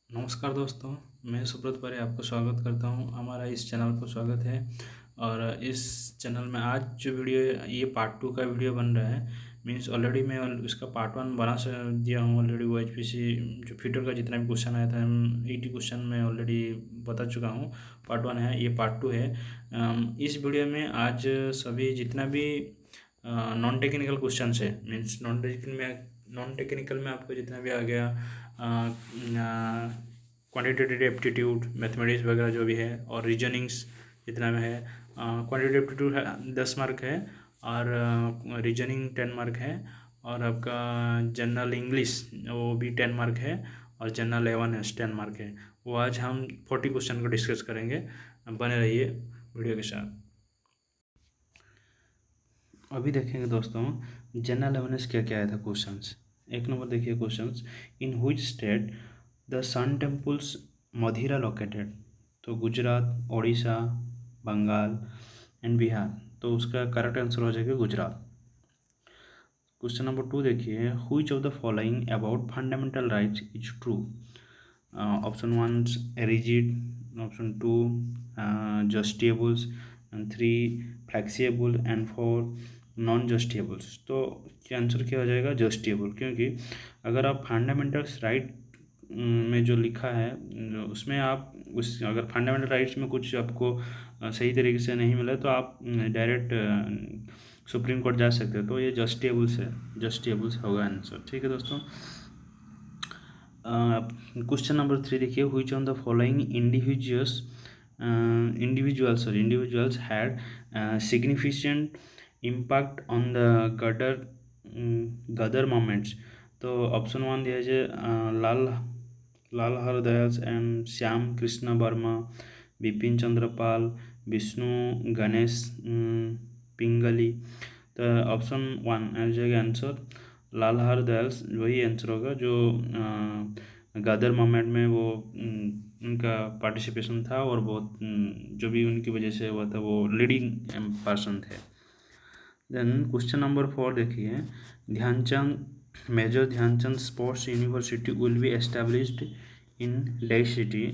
नमस्कार दोस्तों, मैं सुब्रत परे आपको स्वागत करता हूं। हमारा इस चैनल पर स्वागत है। और इस चैनल में आज जो वीडियो है ये पार्ट 2 का वीडियो बन रहा है। मीन्स ऑलरेडी मैं इसका पार्ट 1 बना दिया हूं ऑलरेडी। वो एचपीसी जो फ्यूचर का जितना भी क्वेश्चन आया था 80 क्वेश्चन मैं ऑलरेडी बता चुका हूँ। पार्ट 1 है, ये पार्ट 2 है। इस वीडियो में आज सभी जितना भी नॉन टेक्निकल क्वेश्चन है, मीन्स नॉन टेक्निकल में आपको जितना भी आ गया क्वान्टिटेटिव एप्टीट्यूड, मैथमेटिक्स वगैरह जो भी है, और रीजनिंग्स जितना में है। क्वान्टिटेटिव एप्टीट्यूड 10 मार्क है, और रीजनिंग 10 मार्क है, और आपका जनरल इंग्लिश वो भी 10 मार्क है, और जनरल अवेयरनेस 10 मार्क है। वो आज हम 40 क्वेश्चन को डिस्कस करेंगे। बने रहिए वीडियो के साथ। अभी देखेंगे दोस्तों जनरल अवेयरनेस क्या क्या आया था क्वेश्चंस। एक नंबर देखिए questions, in which state the sun temples मदिरा लोकेटेड। तो गुजरात, ओडिशा, बंगाल एंड बिहार। तो उसका करेक्ट आंसर हो जाएगा गुजरात। क्वेश्चन नंबर 2 देखिए, which of the following about fundamental rights is true. Option 1 rigid, option 2 justiciables, and 3 flexible, and 4 non justiciables. तो answer क्या हो जाएगा जस्टिएबल, क्योंकि अगर आप फंडामेंटल्स राइट में जो लिखा है उसमें आप अगर फंडामेंटल राइट्स में कुछ आपको सही तरीके से नहीं मिला तो आप डायरेक्ट सुप्रीम कोर्ट जा सकते हो। तो ये जस्टिएबल्स है, जस्टिएबल्स होगा आंसर। ठीक है दोस्तों। क्वेश्चन नंबर 3 देखिए, which on the following individuals had significant impact on the Ghadar movements। तो ऑप्शन 1 दिया जाए लाल हरदयाल एंड श्याम कृष्ण वर्मा, बिपिन चंद्र पाल, विष्णु गणेश पिंगली। तो ऑप्शन 1 आ जाएगा आंसर लाल हरदयाल, वही आंसर होगा जो गदर मूवमेंट में वो उनका पार्टिसिपेशन था, और बहुत जो भी उनकी वजह से हुआ था वो लीडिंग पर्सन थे। देन क्वेश्चन नंबर 4 देखिए, Dhyanchand major Dhyanchand sports university will be established in dash city.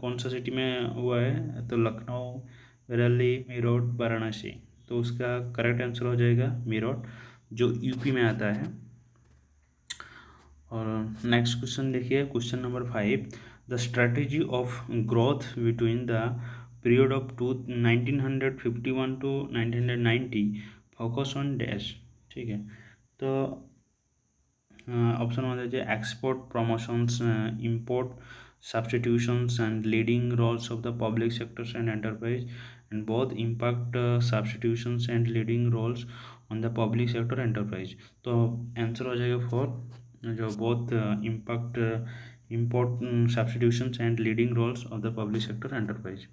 कौन सा सिटी में हुआ है? तो लखनऊ, बरेली, मीरठ, वाराणसी। तो उसका करेक्ट आंसर हो जाएगा मीरठ, जो यूपी में आता है। और नेक्स्ट क्वेश्चन देखिए, question number 5, the strategy of growth between the period of 1951 to 1990 focus on dash. ठीक है, तो ऑप्शन 1 है export promotions, import substitutions, and leading roles of the public sectors and enterprise, and both impact substitutions and leading roles on the public sector enterprise। तो answer हो जाएगा 4, जो both impact import substitutions and leading roles of the public sector enterprise।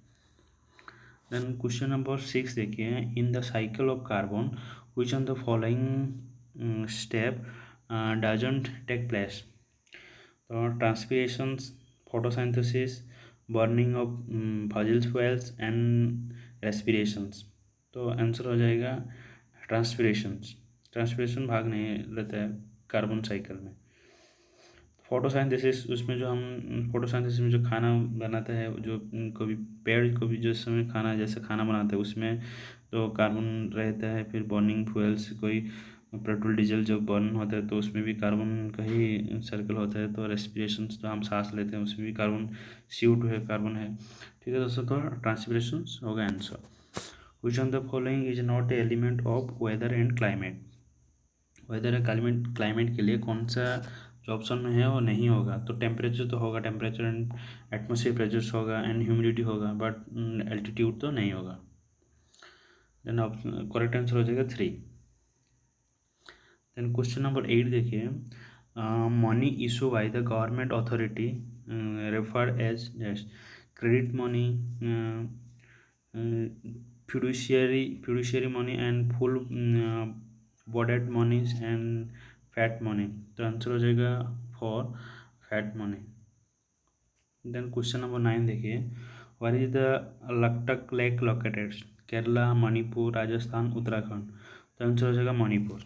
then question number 6 देखिए, in the cycle of carbon which on the following step doesn't take place। तो transpirations, photosynthesis, burning of fossil fuels and respirations। तो answer हो जाएगा transpirations. Transpiration भाग नहीं लेता है carbon cycle में। फोटोसाइंथेसिस, उसमें जो हम फोटोसाइंथेसिस में जो खाना बनाते हैं, जो कभी पेड़ को भी जिस समय खाना जैसे खाना बनाते हैं उसमें तो कार्बन रहता है। फिर बर्निंग फ्यूल्स, कोई पेट्रोल डीजल जब बर्न होता है तो उसमें भी कार्बन का ही सर्कल होता है। तो रेस्पिरेशन जो हम सांस लेते हैं उसमें भी कार्बन, CO2 है, कार्बन है। ठीक है दोस्तों, तो ट्रांसपिरेशन होगा answer. Which on the following is not a element of weather and climate. Weather and climate के लिए कौन सा जो ऑप्शन में है वो नहीं होगा? तो टेम्परेचर तो होगा, टेम्परेचर एंड एटमोसफियर प्रेशर होगा, एंड ह्यूमिडिटी होगा, बट एल्टीट्यूड तो नहीं होगा। देन ऑप्शन करेक्ट आंसर हो जाएगा 3। देन क्वेश्चन नंबर 8 देखिए, money issued by the government authority referred as credit money, fiduciary money, and full bodied monies, and fiat money. तो answer हो जाएगा 4 fiat money. Then question number 9 देखिए, where is the Loktak lake located? Kerala, Manipur, Rajasthan, Uttarakhand. तो answer हो जाएगा मणिपुर।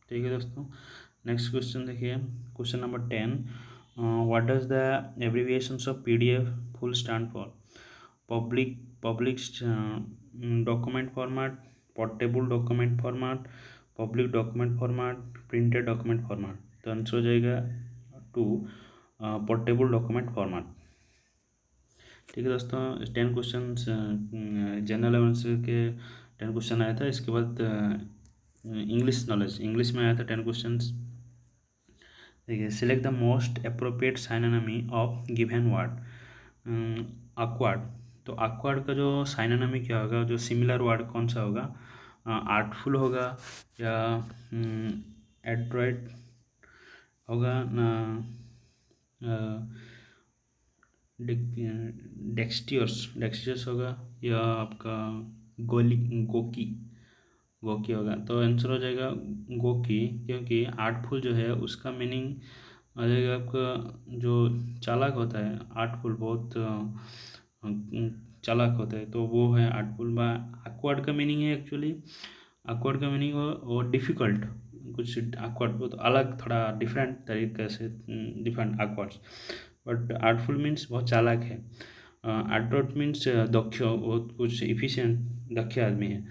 ठीक है दोस्तों। नेक्स्ट क्वेश्चन देखिए, question number 10, What does the abbreviations of PDF full stand for? Public document format, portable document format, public document format, printed document format. तो answer हो जाएगा टू, पोर्टेबल डॉक्यूमेंट फॉर्मेट। ठीक है दोस्तों, 10 क्वेश्चन जनरल अवेयरनेस के 10 question आया था। इसके बाद इंग्लिश नॉलेज, इंग्लिश में आया था 10 क्वेश्चन। देखिए, select the most appropriate synonym of given word. Awkward, तो ऑकवर्ड का जो साइनोनिमी क्या होगा, जो सिमिलर वर्ड कौन सा होगा? आर्टफुल होगा या एड्रॉइट होगा ना, डेक्स्टियस होगा, या आपका गोली गोकी गोकी होगा। तो आंसर हो जाएगा गोकी, क्योंकि आर्टफुल जो है उसका मीनिंग आ जाएगा आपका जो चालाक होता है। आर्टफुल बहुत चालाक होता है, तो वो है आर्टफुल। बा awkward का मीनिंग है एक्चुअली, awkward का मीनिंग वो डिफ़िकल्ट, कुछ awkward बहुत अलग, थोड़ा डिफरेंट तरीके से, different awkward। But artful means बहुत चालाक है। एडवर्ट मीन्स दक्ष, बहुत कुछ इफिशिएंट, दक्ष आदमी है।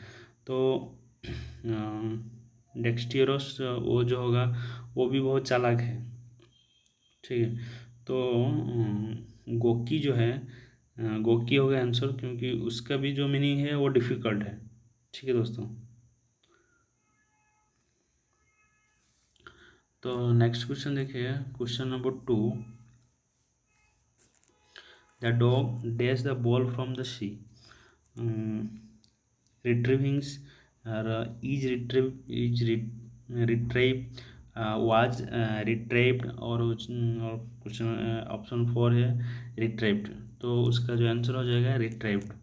तो डेक्सटियरस वो जो होगा वो भी बहुत चालाक है। ठीक है, तो गोकी जो है, गोकी हो गया आंसर, क्योंकि उसका भी जो मीनिंग है वो डिफ़िकल्ट है। ठीक है दोस्तों, तो नेक्स्ट क्वेश्चन देखिए, question number 2। The dog dash the ball from the sea. retrieving or retrieve was retrieved, और क्वेश्चन ऑप्शन 4 है रिट्राइव्ड। तो उसका जो आंसर हो जाएगा retrieved.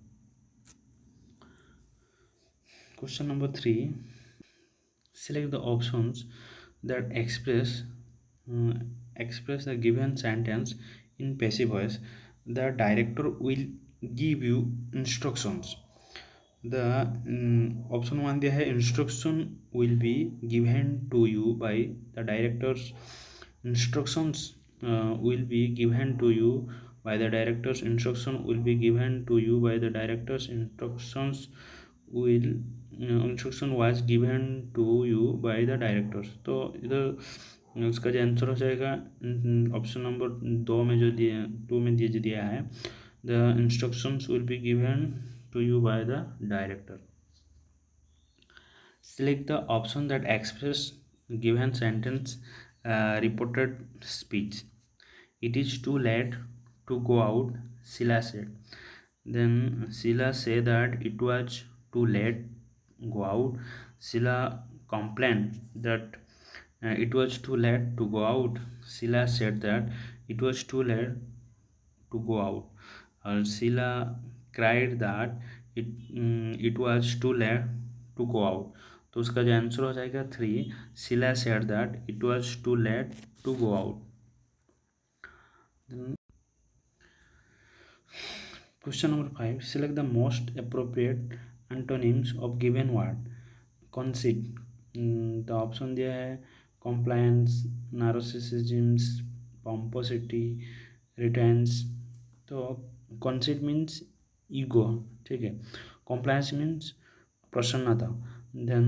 Question number 3, select the options that express the given sentence in passive voice. The director will give you instructions. The option 1 दिया है, instruction will be given to you by the directors. Instructions will be given to you by the directors. Instruction will be given to you by the directors. Instruction was given to you by the directors. तो इधर उसका जो answer हो जाएगा option number 2 में जो दिया है, the instructions will be given to you by the director. Select the option that express given sentence, reported speech. It is too late to go out, Sheila said. Then Sheila said that it was too late go out. Sheila complained that it was too late to go out. Sheila said that it was too late to go out. Sheila cried that it was too late to go out. तो उसका जो answer हो जाएगा 3, Sheila said that it was too late to go out. Question number 5, select the most appropriate antonyms of given word. Conceit, तो option दिया है compliance, narcissism, pomposity, retention। तो conceit means ego, ठीक है। compliance मीन्स प्रसन्नता। Then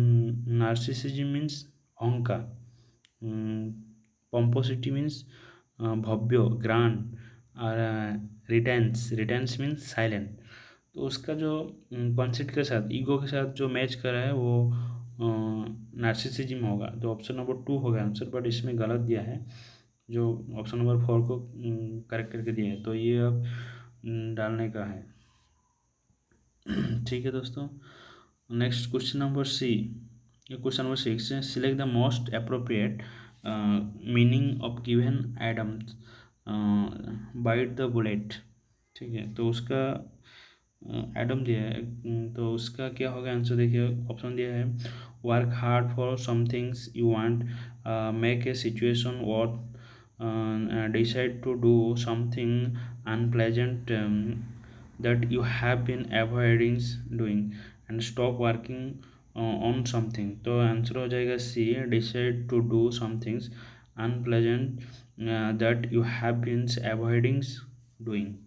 narcissism means अहंकार। pomposity means भव्य, grand. और रिटेंस means silent. तो उसका जो कॉन्सेप्ट के साथ, ईगो के साथ जो मैच कर रहा है वो नार्सिसिज्म होगा। तो ऑप्शन नंबर 2 होगा आंसर, बट इसमें गलत दिया है, जो ऑप्शन नंबर 4 को करेक्ट करके दिया है, तो ये अब डालने का है। ठीक है दोस्तों, next question number C, question number 6 है, select the most appropriate meaning of given idioms, bite the bullet. ठीक है, तो उसका एडम दिया है, तो उसका क्या होगा आंसर देखिए, ऑप्शन दिया है work hard for somethings you want, make a situation worth, decide to do something unpleasant that you have been avoiding doing, and stop working on something। तो आंसर हो जाएगा C, decide to do somethings unpleasant that you have been avoiding doing.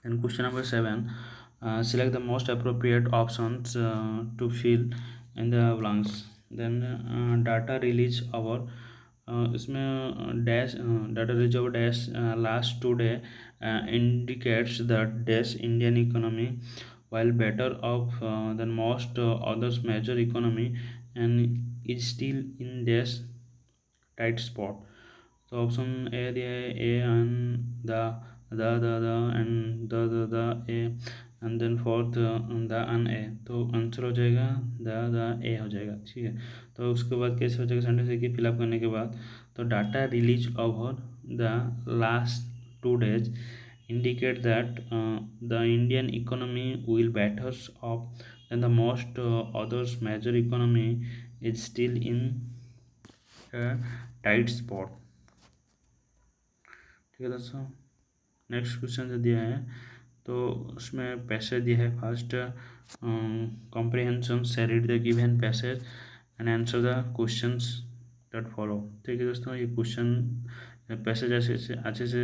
Then question number 7, select the most appropriate options to fill in the blanks. Then data release our इसमें dash data release और dash last today indicates that dash Indian economy while better off than most others major economy and is still in dash tight spot. तो option A दिया है A and the and the A and then fourth the and A, तो answer हो जाएगा the ए हो जाएगा। ठीक है, तो उसके बाद कैसे हो जाएगा सेंटेंस की फिलअप करने के बाद, तो data release over the last 2 days indicate that the Indian economy will better off than the most others major economy is still in a tight spot। ठीक है दोस्तों, नेक्स्ट क्वेश्चन जो दिया है तो उसमें पैसेज दिया है फर्स्ट कॉम्प्रिहेंशन से read the given passage and answer the questions that follow. ठीक है दोस्तों, ये क्वेश्चन पैसेज अच्छे से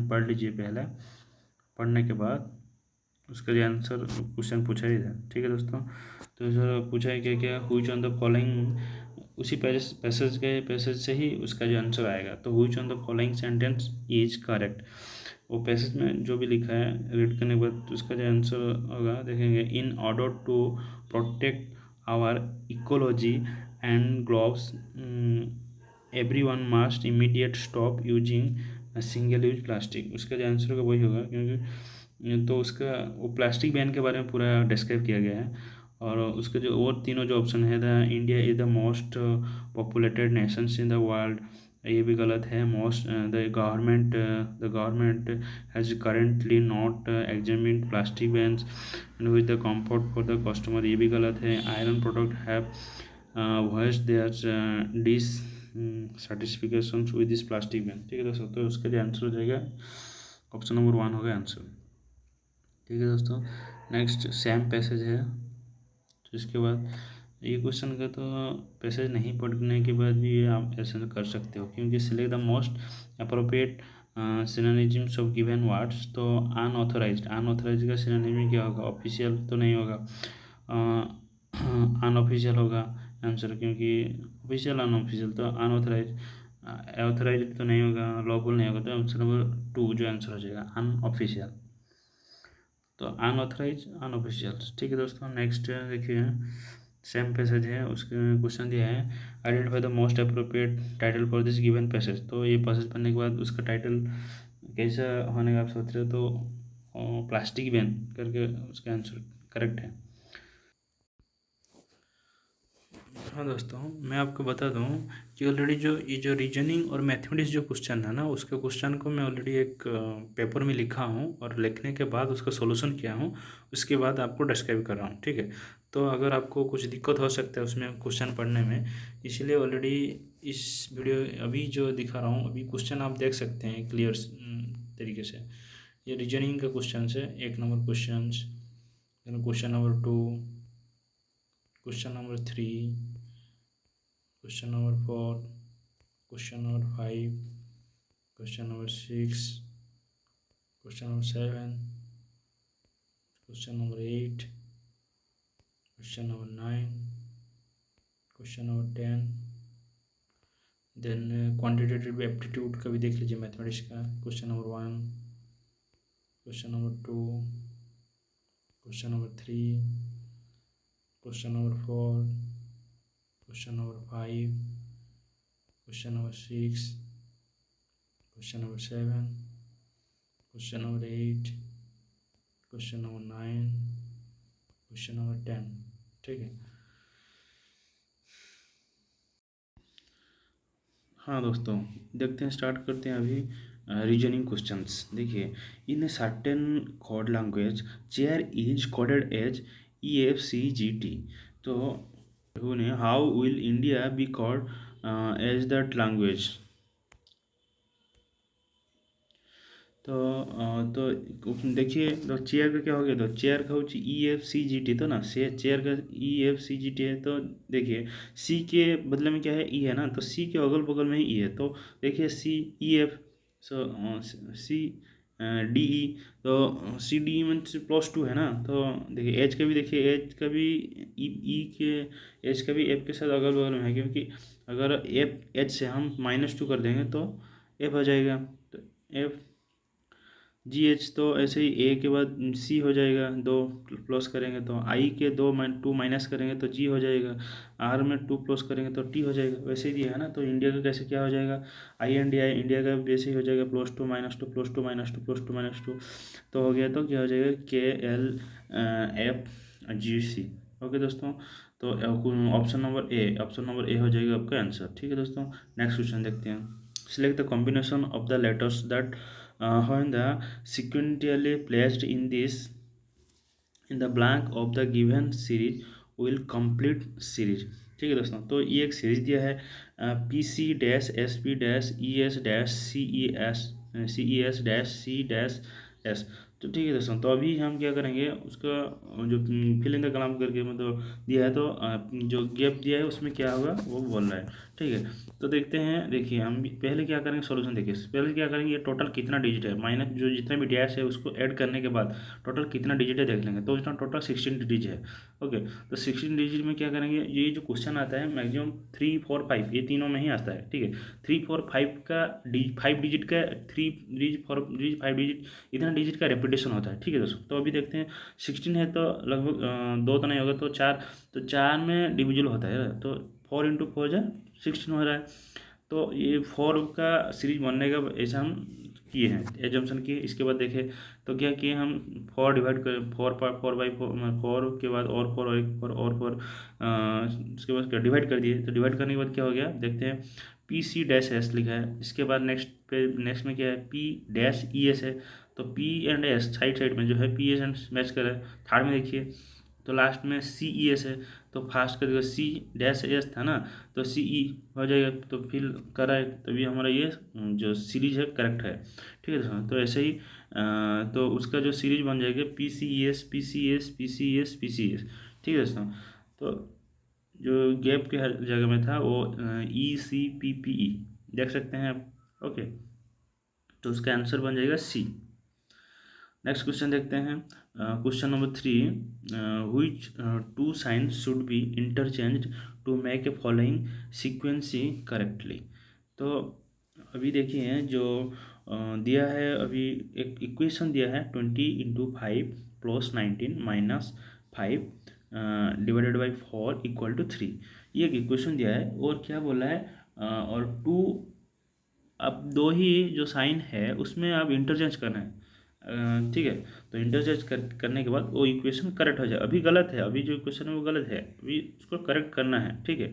पढ़ लीजिए पहले, पढ़ने के बाद उसका जो आंसर क्वेश्चन पूछा ही था। ठीक है दोस्तों, तो सर पूछा है क्या क्या हुई ऑन द फॉलोइंग, उसी पैसेज से ही उसका जो आंसर आएगा। तो हुई on the following sentence is correct, वो पैसेज में जो भी लिखा है रीड करने के बाद उसका जो आंसर होगा देखेंगे। In order to protect our ecology and globes everyone must immediate stop using single use plastic, उसका जो आंसर होगा वही होगा, क्योंकि तो उसका वो प्लास्टिक बैन के बारे में पूरा डिस्क्राइब किया गया है। और उसके जो और तीनों जो ऑप्शन है, the India is the most populated nations in the world, ये भी गलत है। Most the government has currently not examined plastic bans with the comfort for the customer, ये भी गलत है। Iron product have voice their dis certification with this plastic ban. ठीक है दोस्तों, तो उसका जो आंसर हो जाएगा ऑप्शन नंबर 1 होगा आंसर। ठीक है दोस्तों, नेक्स्ट सेम पैसेज है, तो इसके बाद ये क्वेश्चन का तो पैसेज नहीं पढ़ने के बाद भी ये आप ऐसे कर सकते हो, क्योंकि select the most appropriate synonyms of given words. तो अनऑथराइज्ड का सिनोनिम क्या होगा, ऑफिशियल तो नहीं होगा, अनऑफिशियल होगा आंसर, क्योंकि ऑफिशियल अनऑफिशियल, तो अनऑथराइज ऑथराइज तो नहीं होगा, लॉफुल नहीं होगा, तो आंसर नंबर 2 जो आंसर हो जाएगा अनऑफिशियल। तो अनऑथराइज अनऑफिशियल। ठीक है दोस्तों, नेक्स्ट देखिए सेम पैसेज है, उसके क्वेश्चन दिया है identify the most appropriate title for this given passage. तो ये पैसेज पढ़ने के बाद उसका टाइटल कैसा होने का आप सोच रहे हो, तो प्लास्टिक बैन करके उसका आंसर करेक्ट है। हाँ दोस्तों, मैं आपको बता दूं कि ऑलरेडी ये जो रीजनिंग और मैथमेटिक्स जो क्वेश्चन है ना, उसके क्वेश्चन को मैं ऑलरेडी एक पेपर में लिखा हूँ और लिखने के बाद उसका सॉल्यूशन किया हूँ, उसके बाद आपको डिस्क्राइब कर रहा हूँ। ठीक है, तो अगर आपको कुछ दिक्कत हो सकता है उसमें क्वेश्चन पढ़ने में, इसलिए ऑलरेडी इस वीडियो अभी जो दिखा रहा हूँ अभी क्वेश्चन आप देख सकते हैं क्लियर तरीके से। ये रीजनिंग का क्वेश्चन है, 1 number question, question number 2, question number 3, question number 4, question number 5, question number 6, question number 7, question number 8, question number 9, question number 10, then quantitative aptitude का भी देख लीजिए मैथमेटिक्स का, question number 1, question number 2, question number 3, question number 4, question number 5, question number 6, question number 7, question number 8, question number 9, question number 10। ठीक है, हाँ दोस्तों, देखते हैं, स्टार्ट करते हैं अभी रीजनिंग क्वेश्चंस। देखिए, in a certain code language chair is coded as EFCGT, तो how will India be called as that language. तो देखिए तो चेयर का क्या हो गया, तो चेयर का होची EFCGT तो ना से चेयर का EFCGT है। तो देखिए सी के बदले में क्या है, ई है ना, तो सी के अगल बगल में ही ई है। तो देखिए CEF, सो CDE, तो CDE मीन्स +2 है ना। तो देखिए एच का भी, देखिए एच का भी ई के एच का भी एफ के साथ अगल बगल में है, क्योंकि अगर एफ एच से हम -2 कर देंगे तो एफ हो जाएगा। तो एफ GH, तो ऐसे ही ए के बाद सी हो जाएगा, 2 प्लस करेंगे तो आई के 2 माइनस करेंगे तो जी हो जाएगा, आर में 2 प्लस करेंगे तो टी हो जाएगा। वैसे ही दिया है ना। तो इंडिया का कैसे क्या हो जाएगा, INDI, इंडिया का वैसे ही हो जाएगा +2 -2 +2 -2 +2 -2। तो हो गया, तो क्या हो जाएगा KLFGC। ओके दोस्तों, तो ऑप्शन नंबर ए हो जाएगा आपका आंसर। ठीक है दोस्तों, नेक्स्ट क्वेश्चन देखते हैं। Select the combination of the letters that when the sequentially placed in the blank of the given series will complete series। ठीक है दोस्तों, तो ये एक सीरीज दिया है PC-SP-ES-CES-C-S। तो ठीक है दोस्तों, तो अभी हम क्या करेंगे, उसका जो फिल इन द कलम करके मतलब दिया है, तो जो गैप दिया है उसमें क्या होगा वो बोल रहा है। ठीक है, तो देखते हैं। देखिए हम पहले क्या करेंगे, सॉल्यूशन देखिए पहले क्या करेंगे, ये टोटल कितना डिजिट है, माइनस जो जितना भी डैश है उसको ऐड करने के बाद टोटल कितना डिजिट है देख लेंगे। तो इसमें टोटल 16 डिजिट है। ओके, तो 16 डिजिट में क्या करेंगे, ये जो क्वेश्चन आता है मैक्सिमम 3, 4, 5 ये तीनों में ही आता है। ठीक है, 3, 4, 5 का 5 डिजिट का 3 डिजिट 4 डिजिट 5 डिजिट इतना डिजिट का रेपिटेशन होता है। ठीक है दोस्तों, तो अभी देखते हैं 16 है तो लगभग 2 तो नहीं होगा, तो 4, तो 4 में डिविजिबल होता है, तो 4 × 4 जो 16 हो रहा है। तो ये 4 का सीरीज बनने का ऐसा हम किए हैं, एजम्पशन किए। इसके बाद देखें तो क्या किए हम, 4 डिवाइड कर 4 के बाद और 4 और एक 4 और 4, उसके बाद क्या डिवाइड कर दिए। तो डिवाइड करने के बाद क्या हो गया देखते हैं, PC-S लिखा है। इसके बाद नेक्स्ट में क्या है, P-ES है। तो P and S side side में जो है PS एंड मैच कर रहा है। थर्ड में देखिए तो लास्ट में CES है। तो फास्ट कर देगा C-S था ना, तो CE हो जाएगा। तो फिल करा है, तभी हमारा ये जो सीरीज है करेक्ट है। ठीक है दोस्तों, तो ऐसे ही तो उसका जो सीरीज बन जाएगा PCES PCS PCS PCS। ठीक है दोस्तों, तो जो गैप के हर जगह में था वो ECPPE देख सकते हैं आप। ओके, तो उसका आंसर बन जाएगा C। नेक्स्ट क्वेश्चन देखते हैं, question number 3, which 2 signs should be interchanged to make a following sequence correctly. तो अभी देखिए जो दिया है, अभी एक इक्वेशन दिया है 20 × 5 + 19 - 5 डिवाइडेड बाई 4 = 3। ये एक इक्वेशन दिया है और क्या बोला है, और 2, अब 2 ही जो साइन है उसमें आप इंटरचेंज करना है। ठीक है, तो इंटरचेंज करने के बाद वो इक्वेशन करेक्ट हो जाए। अभी गलत है, अभी जो इक्वेशन है वो गलत है, अभी उसको करेक्ट करना है। ठीक है,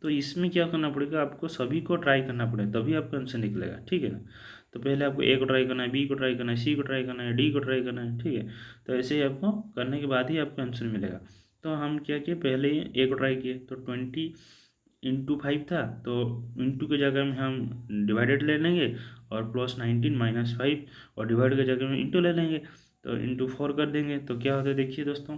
तो इसमें क्या करना पड़ेगा, आपको सभी को ट्राई करना पड़ेगा तभी आपका आंसर निकलेगा। ठीक है ना, तो पहले आपको A को ट्राई करना है, B को ट्राई करना है, C को ट्राई करना है, D को ट्राई करना है। ठीक है, तो ऐसे ही आपको करने के बाद ही आपको आंसर मिलेगा। तो हम क्या किए, पहले ही A को ट्राई किए, तो 20 × 5 था, तो इंटू के जगह में हम डिवाइडेड ले लेंगे और +19 - 5, और डिवाइड के जगह में इंटू ले लेंगे, तो इंटू 4 कर देंगे। तो क्या होता है देखिए दोस्तों,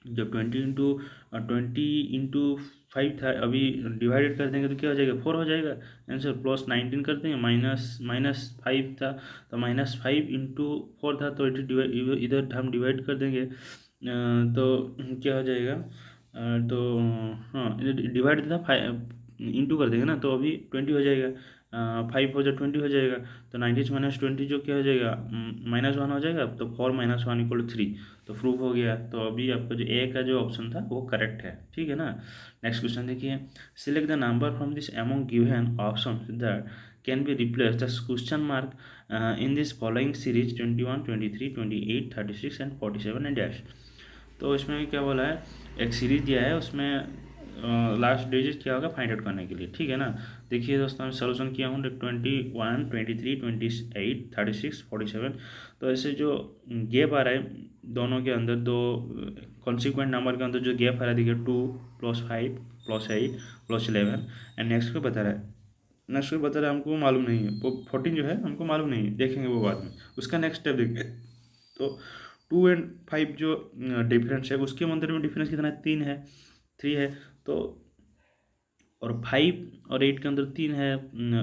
जब 20 × 5 था, अभी डिवाइडेड कर देंगे तो क्या हो जाएगा, 4 हो जाएगा आंसर। +19 कर देंगे, -5 था, तो -5 × 4 था, तो इधर हम डिवाइड कर देंगे। तो क्या हो जाएगा, तो हाँ डिवाइड था 5 इंटू कर देंगे ना, तो अभी 20 हो जाएगा। 5 हो जाए 20 हो जाएगा, तो 90 - 20 जो क्या हो जाएगा, -1 हो जाएगा। तो 4 - 1 = 3, तो प्रूफ हो गया। तो अभी आपका जो ए का जो ऑप्शन था वो करेक्ट है। ठीक है ना, नेक्स्ट क्वेश्चन देखिए, select the number from this among given option that can be replace the question mark in this following series 21, 23, 28, 36 and 47 and dash. तो इसमें क्या बोला है, एक सीरीज दिया है, उसमें लास्ट डिजिट क्या होगा फाइंड आउट करने के लिए। ठीक है ना, देखिए दोस्तों मैं सोल्यूशन किया हूँ 21, 23, 28, 36, 47। तो ऐसे जो गैप आ रहा है दोनों के अंदर, दो कॉन्सिक्वेंट नंबर के अंदर जो गैप आ रहा है देखिए, 2 + 5 + 8 + 11 एंड नेक्स्ट को बता रहा है नेक्स्ट कोई बता रहा है हमको मालूम नहीं है, वो 14 जो है हमको मालूम नहीं है, देखेंगे वो बाद में। उसका नेक्स्ट स्टेप देखते हैं। तो 2 एंड 5 जो डिफरेंस है उसके अंदर में डिफरेंस कितना है, 3 है, 3 है। तो और 5 और 8 के अंदर 3 है,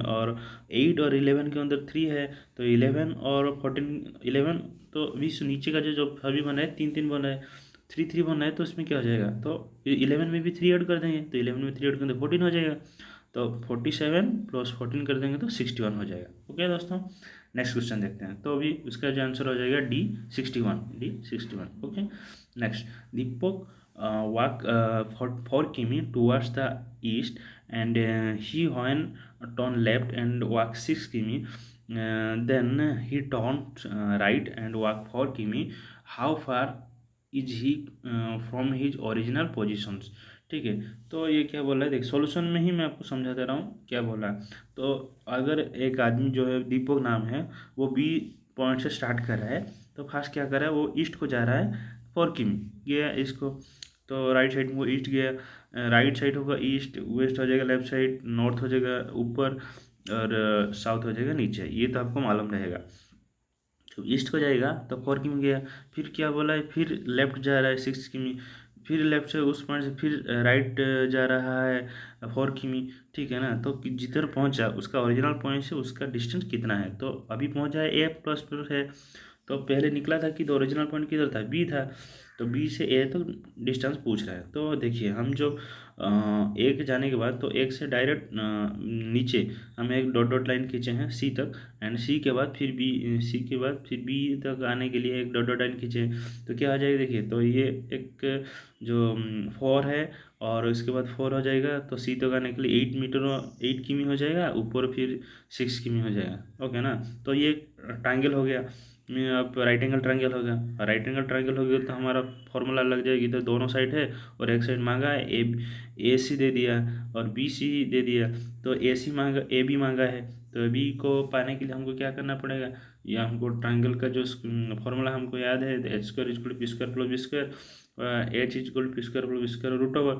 और 8 और 11 के अंदर 3 है। तो 11 और 14, 11 तो 20 नीचे का जो अभी बना है 3 3 बना है, 3 3 बना है, तो इसमें क्या हो जाएगा, तो 11 में भी 3 ऐड कर देंगे, तो 11 में 3 ऐड करेंगे तो 14 हो जाएगा। तो 47 प्लस 14 कर देंगे तो 61 हो जाएगा। ओके दोस्तों, नेक्स्ट क्वेश्चन देखते हैं। तो अभी उसका जो आंसर हो जाएगा D61। Okay, next, Deepak walk 4 km towards the east, and he when turn left and walk 6 km, then he turned right and walk 4 km. How far is he from his original positions? ठीक है, तो ये क्या बोला है, देख solution में ही मैं आपको समझा दे रहा हूँ क्या बोला है। तो अगर एक आदमी जो है दीपक नाम है, वो बी पॉइंट से स्टार्ट कर रहा है, तो फर्स्ट क्या कर रहा है, वो ईस्ट को जा रहा है 4 किमी गया इसको, तो राइट साइड में वो ईस्ट गया, राइट साइड होगा ईस्ट, वेस्ट हो जाएगा लेफ्ट साइड, नॉर्थ हो जाएगा ऊपर, और साउथ हो जाएगा नीचे, ये तो आपको मालूम रहेगा। तो ईस्ट को जाएगा तो 4 किमी गया, फिर क्या बोला है, फिर लेफ्ट जा रहा है 6 किमी, फिर लेफ्ट से उस पॉइंट से फिर राइट जा रहा है 4 किमी, ठीक है ना। तो जिधर पहुंचा उसका ओरिजिनल पॉइंट से उसका डिस्टेंस कितना है, तो अभी पहुंचा है ए प्लस प्लस है। तो पहले निकला था कि तो ओरिजिनल पॉइंट किधर था, बी था, तो बी से ए तो डिस्टेंस पूछ रहा है। तो देखिए हम जो एक जाने के बाद, तो एक से डायरेक्ट नीचे हम एक डॉट डॉट लाइन खींचे हैं सी तक, एंड सी के बाद फिर बी, सी के बाद फिर बी तक आने के लिए एक डॉट डॉट लाइन खींचे, तो क्या हो जाएगा, देखिए तो ये एक जो 4 है, और उसके बाद 4 हो जाएगा, तो सी तक आने के लिए 8 मीटर, 8 किमी हो जाएगा, ऊपर फिर 6 किमी हो जाएगा। ओके ना, तो ये ट्राइंगल हो गया, में अब राइट एंगल ट्रायंगल हो गया, और राइट एंगल ट्रायंगल हो गया तो हमारा फॉर्मूला लग जाएगी, इधर दोनों साइड है और एक साइड मांगा है ए सी दे दिया और बी सी दे दिया, तो ए सी मांगा, ए बी मांगा है, तो बी को पाने के लिए हमको क्या करना पड़ेगा, या हमको ट्रायंगल का जो फॉर्मूला हमको याद है, H square equal P square plus B square, H equal P square plus B square root over.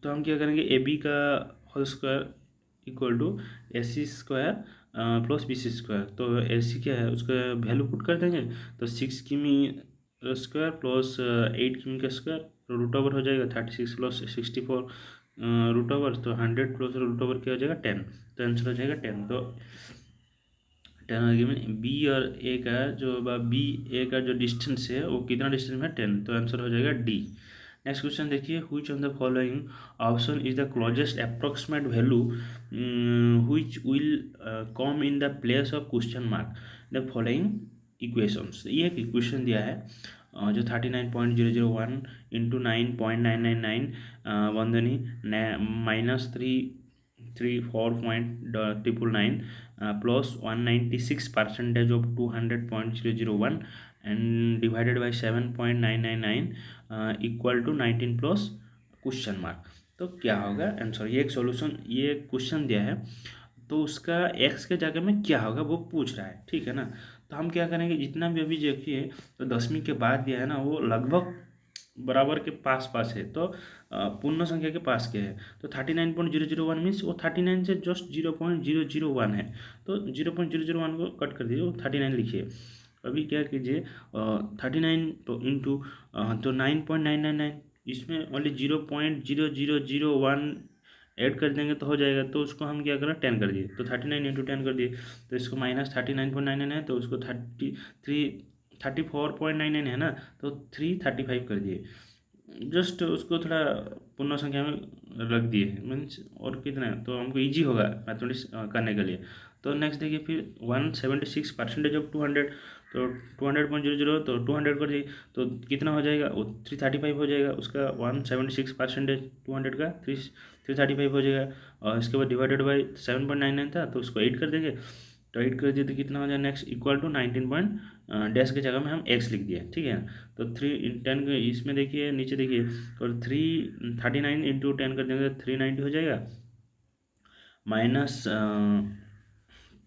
तो हम क्या करेंगे, ए बी का whole square equal to A C square plus B C square, तो A सी क्या है उसका value put कर देंगे, तो 6 किमी स्क्वायर प्लस 8 किमी का स्क्वायर रूट ओवर हो जाएगा 36 प्लस 64 रूट ओवर, तो 100 प्लस रूट ओवर क्या हो जाएगा 10, तो आंसर हो जाएगा 10। तो 10 में बी और ए का जो बी ए का जो डिस्टेंस है वो कितना डिस्टेंस में है 10, तो आंसर हो जाएगा डी। नेक्स्ट क्वेश्चन देखिए, which on the following option is the closest approximate value which will come in the place of question mark the following equations. ये एक इक्वेशन दिया है जो 39.001 इंटू 9.999 बंदनी -334.999 plus 196% of 200.001 and divided by 7.999 equal to 19 plus question mark. तो क्या होगा answer, ये एक सॉल्यूशन, ये एक क्वेश्चन दिया है, तो उसका एक्स के जगह में क्या होगा वो पूछ रहा है, ठीक है ना। तो हम क्या करेंगे, जितना भी अभी देखिए तो 10वीं के बाद दिया है ना, वो लगभग बराबर के पास पास है, तो पूर्ण संख्या के पास क्या है, तो 39.001 मीन्स वो 39 से जस्ट 0.001 है, तो 0.001 को कट कर दीजिए, वो 39 लिखिए। अभी क्या कीजिए 39 तो इंटू तो 9.999, इसमें ओनली 0.0001 ऐड कर देंगे तो हो जाएगा, तो उसको हम क्या करें 10 कर दिए, तो 39 इंटू 10 कर दिए, तो इसको -39.99 है, तो उसको 34.99 है ना, तो 335 कर दिए, जस्ट उसको थोड़ा पूर्ण संख्या में रख दिए मीन्स, और कितना है तो हमको इजी होगा मैथमेटिक्स करने के लिए। तो नेक्स्ट देखिए फिर 176% ऑफ 200, तो 200.00 तो 200 कर दिए, तो कितना हो जाएगा वो 335 हो जाएगा, उसका 176% 200 का 335 हो जाएगा, और इसके बाद डिवाइडेड बाई 7.99 था, तो उसको 8 कर देंगे, तो 8 कर दिए तो कितना हो जाएगा next equal to 19 point dash की जगह में हम एक्स लिख दिए, ठीक है। तो 3 इसमें देखिए नीचे देखिए, और 339 इंटू 10 कर देंगे तो 390 हो जाएगा, माइनस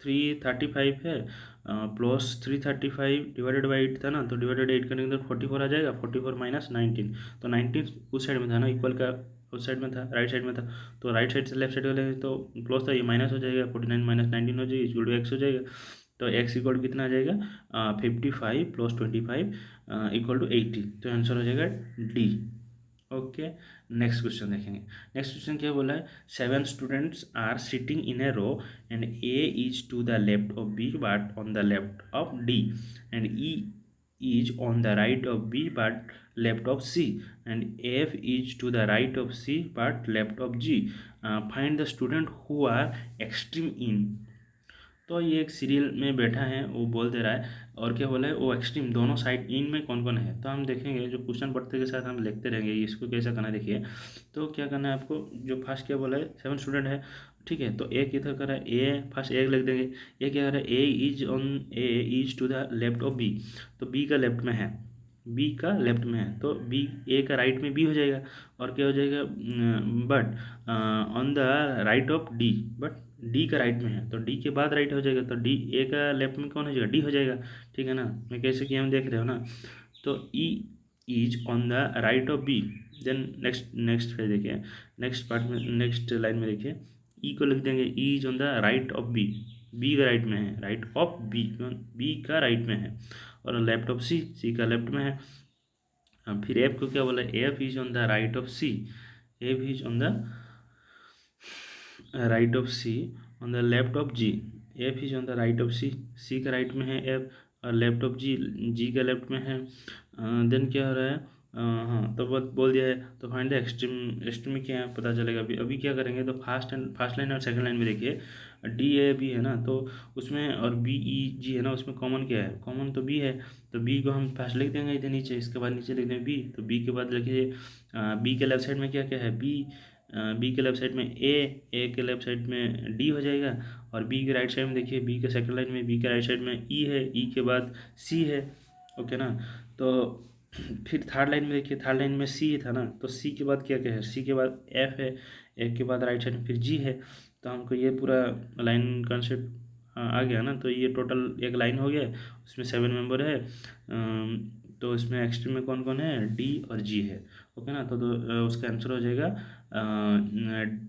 335 है प्लस 335 डिवाइडेड बाई 8 था ना, तो डिवाइडेड 8 करेंगे तो 44 आ जाएगा, 44 माइनस 19, तो 19 उस साइड में था ना इक्वल का उस साइड में था, राइट साइड में था, तो राइट साइड से लेफ्ट साइड वाले तो प्लस था, ये माइनस हो जाएगा, 49 माइनस 19 हो जाएगी, इक्वल टू एक्स हो जाएगा। तो एक्स इक्वल कितना आ जाएगा 55 प्लस 25 इक्वल टू 80, तो आंसर हो जाएगा डी। ओके, नेक्स्ट क्वेश्चन देखेंगे। नेक्स्ट क्वेश्चन क्या बोला है, 7 students are sitting in a row and A is to the left of B but on the left of D and E is on the right of B but left of C and F is to the right of C but left of G. Find the student who are extreme in. तो ये एक serial में बैठा है, वो बोल दे रहा है और क्या बोला है, वो एक्सट्रीम दोनों साइड इन में कौन कौन है। तो हम देखेंगे जो क्वेश्चन पढ़ते के साथ हम लिखते रहेंगे इसको कैसा करना है। देखिए तो क्या करना है आपको, जो फर्स्ट क्या बोला है 7 स्टूडेंट है, ठीक है, तो ए किधर कर रहा है, ए फर्स्ट ए लिख देंगे। ए क्या कर रहा है, A is to the left of B, तो बी का लेफ्ट में है, बी का लेफ्ट में है, तो बी ए का राइट में बी हो जाएगा और क्या हो जाएगा but on the right of D, but D का राइट में है, तो डी के बाद राइट हो जाएगा, तो डी ए का लेफ्ट में कौन हो जाएगा, डी हो जाएगा। ठीक है ना, मैं कैसे किया हम देख रहे हो ना। तो E is on the right of B, then next फिर देखिए नेक्स्ट पार्ट में, नेक्स्ट लाइन में देखिए ई को लिख देंगे, E is on the right of B, B का राइट में है, राइट ऑफ बी, बी का राइट में है, और लेफ्ट ऑफ सी, सी का लेफ्ट में है। अब फिर एफ को क्या बोला, F is on the right of C, F is on the right of C on the left of G, F is on the right of C, C का right में है एफ और लेफ्ट ऑफ जी, जी का left में है। Then क्या हो रहा है, हाँ तो बोल दिया है, तो फाइंड द एक्सट्रीम क्या है पता चलेगा। अभी क्या करेंगे, तो फर्स्ट लाइन और सेकंड लाइन में देखिए डी ए बी है ना, तो उसमें और बी ई जी है ना, उसमें कॉमन क्या है, कॉमन तो बी है, तो बी को हम फर्स्ट लिख देंगे इधर नीचे, इसके बाद नीचे लिख देंगे बी, तो बी के बाद लिखिए बी के लेफ्ट साइड में क्या क्या है, बी, बी के लेफ्ट साइड में ए के लेफ्ट साइड में डी हो जाएगा, और बी के राइट साइड में देखिए बी के सेकंड लाइन में बी के राइट साइड में ई है, ई के बाद सी है। ओके ना, तो फिर थर्ड लाइन में देखिए, थर्ड लाइन में सी था ना, तो सी के बाद क्या क्या है, सी के बाद एफ है, एफ के बाद राइट साइड में फिर जी है, तो हमको ये पूरा लाइन कॉन्सेप्ट आ गया ना। तो ये टोटल एक लाइन हो गया, उसमें 7 मेंबर है, तो इसमें एक्सट्रीम में कौन कौन है, डी और जी है। ओके ना, तो उसका आंसर हो जाएगा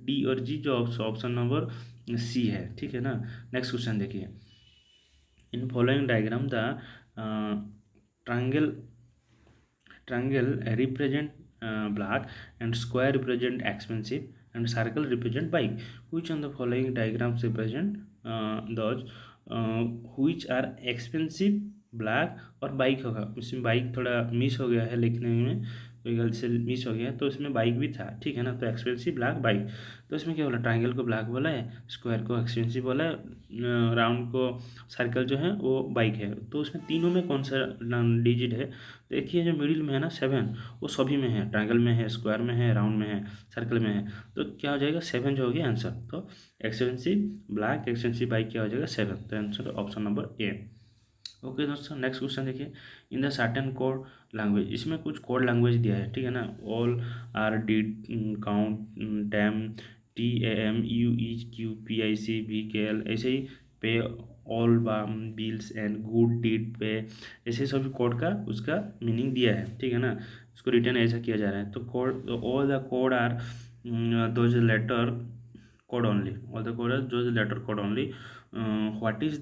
डी और जी, जो ऑप्शन नंबर सी है। ठीक है ना, नेक्स्ट क्वेश्चन देखिए, in following diagram the triangle represent black and square represent expensive and circle represent bike. Which on the following diagrams represent those which are expensive, black और bike होगा। इसमें bike थोड़ा miss हो गया है लिखने में, कोई गलती से मिस हो गया, तो इसमें बाइक भी था। ठीक है ना, तो एक्सपेंसिव ब्लैक बाइक, तो इसमें क्या बोला, ट्रायंगल को ब्लैक बोला है, स्क्वायर को एक्सपेंसिव बोला है, राउंड को सर्कल जो है वो बाइक है। तो उसमें तीनों में कौन सा डिजिट है, देखिए जो मिडिल में है ना 7, वो सभी में है, ट्रायंगल में है, स्क्वायर में है, राउंड में है, सर्कल में है, तो क्या हो जाएगा 7 जो हो गया आंसर। तो एक्सपेंसिव ब्लैक एक्सपेंसिव बाइक क्या हो जाएगा 7, तो answer option number A. Okay दोस्तों, नेक्स्ट क्वेश्चन देखिए, in the certain code language, इसमें कुछ कोड लैंग्वेज दिया है। ठीक है ना, all are did count team T A M U E Q P I C B K L, ऐसे ही pay all bills and good deed pay, ऐसे सभी कोड का उसका मीनिंग दिया है। ठीक है ना, उसको रिटर्न ऐसा किया जा रहा है। तो code, all the code are those letter code only, all the code are those letter code only. What is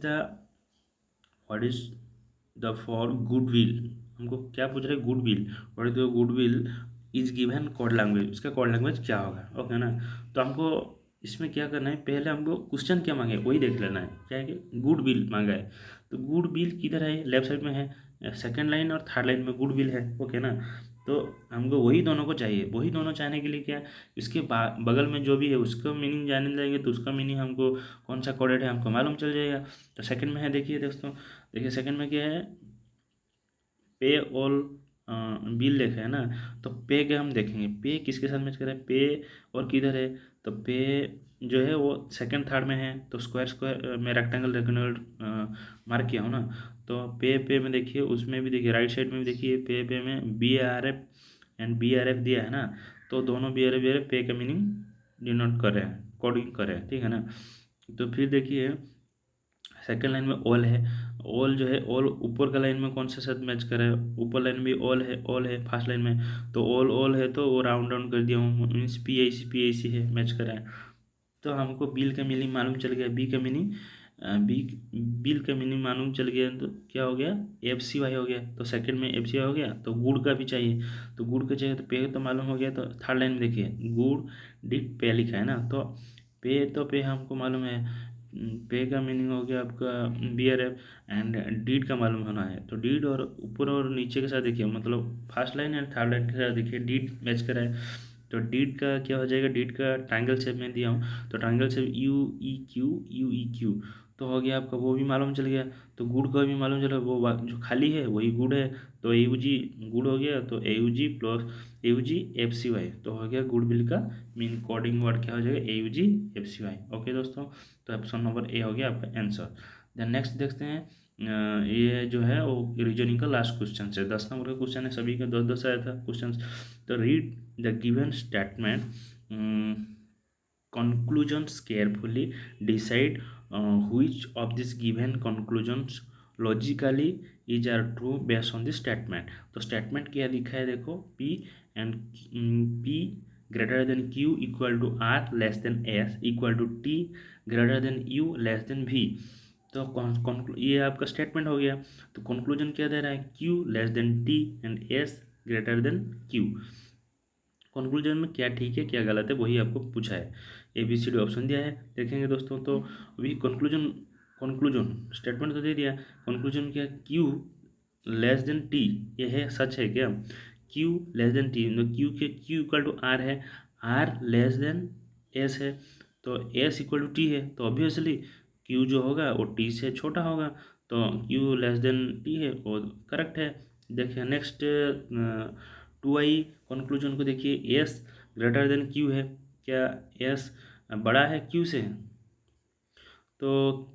the for good will, हमको क्या पूछ रहे हैं, good will, what is the good will is given code language, उसका code language क्या होगा। Okay ना, तो हमको इसमें क्या करना है, पहले हमको क्वेश्चन क्या मांगे वही देख लेना है, क्या है कि गुड विल मांगा है, तो गुड विल किधर है, लेफ्ट साइड में है, सेकंड लाइन और थर्ड लाइन में गुड विल है। ओके ना, तो हमको वही दोनों को चाहिए, वही दोनों चाहने के लिए क्या, इसके बगल में जो भी है उसका मीनिंग जानने लगेंगे, तो उसका मीनिंग हमको कौन सा कोडेड है हमको मालूम चल जाएगा। तो सेकंड में है, देखिए दोस्तों, देखिए सेकंड में क्या है, पे ऑल बिल लिखा है ना, तो पे के हम देखेंगे पे किसके साथ मैच कर रहा है, पे और किधर है, तो पे जो है वो सेकंड थर्ड में है, तो स्क्वायर में रेक्टेंगल रेक्टेंगल मार्क किया हूँ ना, तो पे में देखिए, उसमें भी देखिए राइट साइड में भी देखिए पे में B R F and B R F दिया है ना, तो दोनों बी आर एफ पे का मीनिंग डिनोट कर रहे हैं, कोडिंग कर रहे हैं। ठीक है ना, तो फिर देखिए सेकंड लाइन में ऑल है, ऑल जो है ऑल ऊपर का लाइन में कौन से साथ मैच कर रहा है, ऊपर लाइन में ऑल है फर्स्ट लाइन में, तो ऑल है तो वो राउंड डाउन कर दिया हूँ, मीन्स पी आई सी है, मैच कर रहा है। तो हमको बिल का मीनिंग मालूम चल गया, बी का मीनिंग बी बिल का मीनिंग मालूम चल गया, तो क्या हो गया, एफ सी वाई हो गया। तो सेकंड में एफ सी वाई हो गया, तो गुड़ का भी चाहिए, तो गुड़ का चाहिए तो पे तो मालूम हो गया। तो थर्ड लाइन में देखिए गुड़ डिड पे लिखा है ना, तो पे हमको मालूम है, पे का मीनिंग हो गया आपका बियर एफ, एंड डीड का मालूम होना है। तो डीड और ऊपर और नीचे के साथ देखिए, मतलब first line and third line के साथ देखिए डीड मैच करा है। तो डीड का क्या हो जाएगा, डीड का ट्रायंगल शेप में दिया हूँ, तो triangle shape you E Q, तो हो गया आपका, वो भी मालूम चल गया। तो गुड़ का भी मालूम चला, वो जो खाली है वही गुड़ है, तो ए यू जी गुड़ हो गया, तो A U G plus A U G F C Y, तो हो गया गुड बिल का मीन कोडिंग वर्ड क्या हो जाएगा, A U G F C Y. Okay दोस्तों, तो ऑप्शन नंबर ए हो गया आपका आंसर। देन नेक्स्ट देखते हैं, ये जो है वो रीजनिंग का लास्ट क्वेश्चन है, 10 नंबर का क्वेश्चन है, सभी का 10-10 आया था क्वेश्चन। तो read the given statement, conclusions carefully, decide which of these given conclusions logically is are true based on this statement। तो स्टेटमेंट क्या दिखा है देखो, P and P greater than Q equal to R less than S equal to T greater than U less than V। तो ये आपका statement हो गया। तो कंक्लूजन क्या दे रहा है, Q less than T and S greater than Q। Conclusion में क्या ठीक है क्या गलत है वही आपको पूछा है, A B C D option दिया है, देखेंगे दोस्तों। तो अभी कंक्लूजन स्टेटमेंट तो दे दिया, कंक्लूजन क्या, क्यू लेस देन टी, ये है सच है क्या, क्यू लेस देन टी, तो क्यू इक्वल टू आर है, आर लेस देन एस है, तो एस इक्वल टू टी है, तो ऑब्वियसली क्यू जो होगा वो टी से छोटा होगा, तो क्यू लेस देन टी है वो करेक्ट है। देखिए नेक्स्ट 2i कंक्लूजन को देखिए, एस ग्रेटर देन क्यू है, क्या एस बड़ा है क्यू से, तो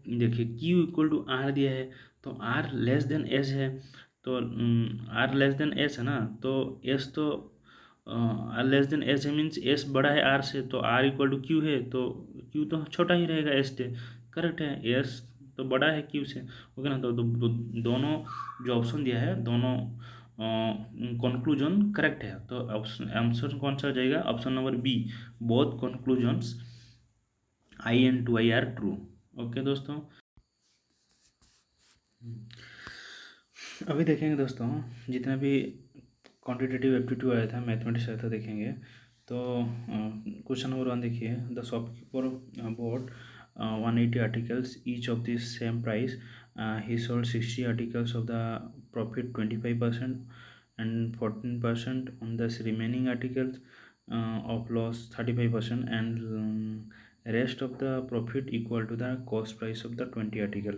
देखिए क्यू इक्वल टू आर दिया है, तो आर लेस देन एस है, तो आर लेस देन एस है ना, तो एस तो आर लेस देन एस है, मीन्स एस बड़ा है आर से, तो आर इक्वल टू क्यू है, तो क्यू तो छोटा ही रहेगा एस से, करेक्ट है, एस तो बड़ा है क्यू से, ओके ना। तो दोनों जो ऑप्शन दिया है दोनों कंक्लूजन करेक्ट है, तो ऑप्शन आंसर कौन सा हो जाएगा, option number B, both conclusions I and 2i are true. Okay दोस्तों, अभी देखेंगे दोस्तों जितना भी क्वांटिटेटिव एप्टीट्यूड आया था, मैथमेटिक्स आया था, देखेंगे तो क्वेश्चन नंबर 1 देखिए, the shopkeeper board 180 articles each of the same price, he sold 60 articles of the profit 25% and 14% on the remaining articles of loss 35%, and rest of the profit equal to the cost price of the 20 article।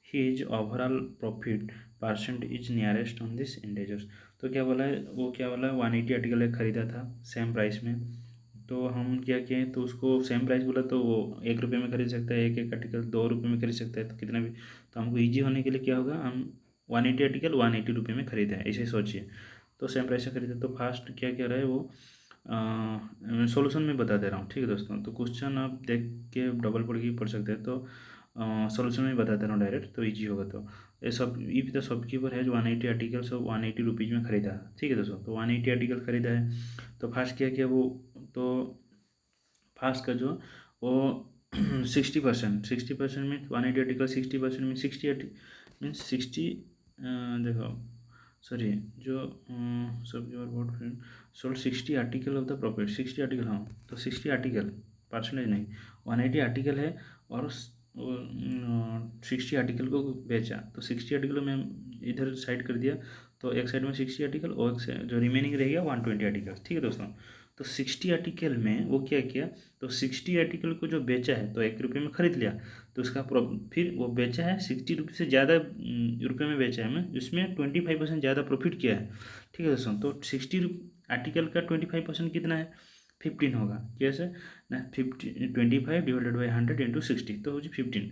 his overall profit percent is nearest on this integers. तो क्या बोला है, वो क्या बोला, 180 article एक खरीदा था सेम प्राइस में, तो हम क्या किए, तो उसको सेम प्राइस बोला तो वो 1 रुपये में खरीद सकता है, एक आर्टिकल 2 रुपये में खरीद सकता है, तो कितना भी, तो हमको ईजी होने के लिए क्या होगा, हम 180 आर्टिकल 180 रुपये में खरीदे हैं, ऐसे सोचिए, तो सेम प्राइस से खरीदे। तो फास्ट क्या कह रहा है वो, सॉल्यूशन में बता दे रहा हूँ, ठीक है दोस्तों। तो क्वेश्चन आप देख के डबल पढ़ के पढ़ सकते हैं, तो सॉल्यूशन में बता दे रहा हूँ डायरेक्ट, तो ईजी होगा। तो ये सब इफ द शॉपकीपर है जो 180 आर्टिकल्स 180 रुपीज़ में खरीदा, ठीक है दोस्तों। तो 180 आर्टिकल खरीदा है, तो फास्ट क्या किया वो, तो फास्ट का जो वो 60% मीन 180 आर्टिकल 60% मीन 60 देखो सॉरी जो सब your board friend sold 60 article of the profit, 60 article, हाँ तो 60 आर्टिकल परसेंटेज नहीं, 180 आर्टिकल है और 60 आर्टिकल को बेचा, तो 60 आर्टिकल में इधर साइड कर दिया, तो एक साइड में 60 आर्टिकल और एक साइड जो रिमेनिंग रह गया 120 आर्टिकल, ठीक है दोस्तों। तो 60 आर्टिकल में वो क्या किया, तो 60 आर्टिकल को जो बेचा है तो 1 रुपये में खरीद लिया, तो उसका फिर वो बेचा है 60 रुपये से ज़्यादा रुपये में बेचा है, मैं इसमें 25% ज़्यादा प्रॉफिट किया है, ठीक है दोस्तों। तो 60 आर्टिकल का 25% कितना है, 15 होगा, कैसे ना, 25 डिवाइडेड बाई 100 इंटू 60, तो हो जी 15।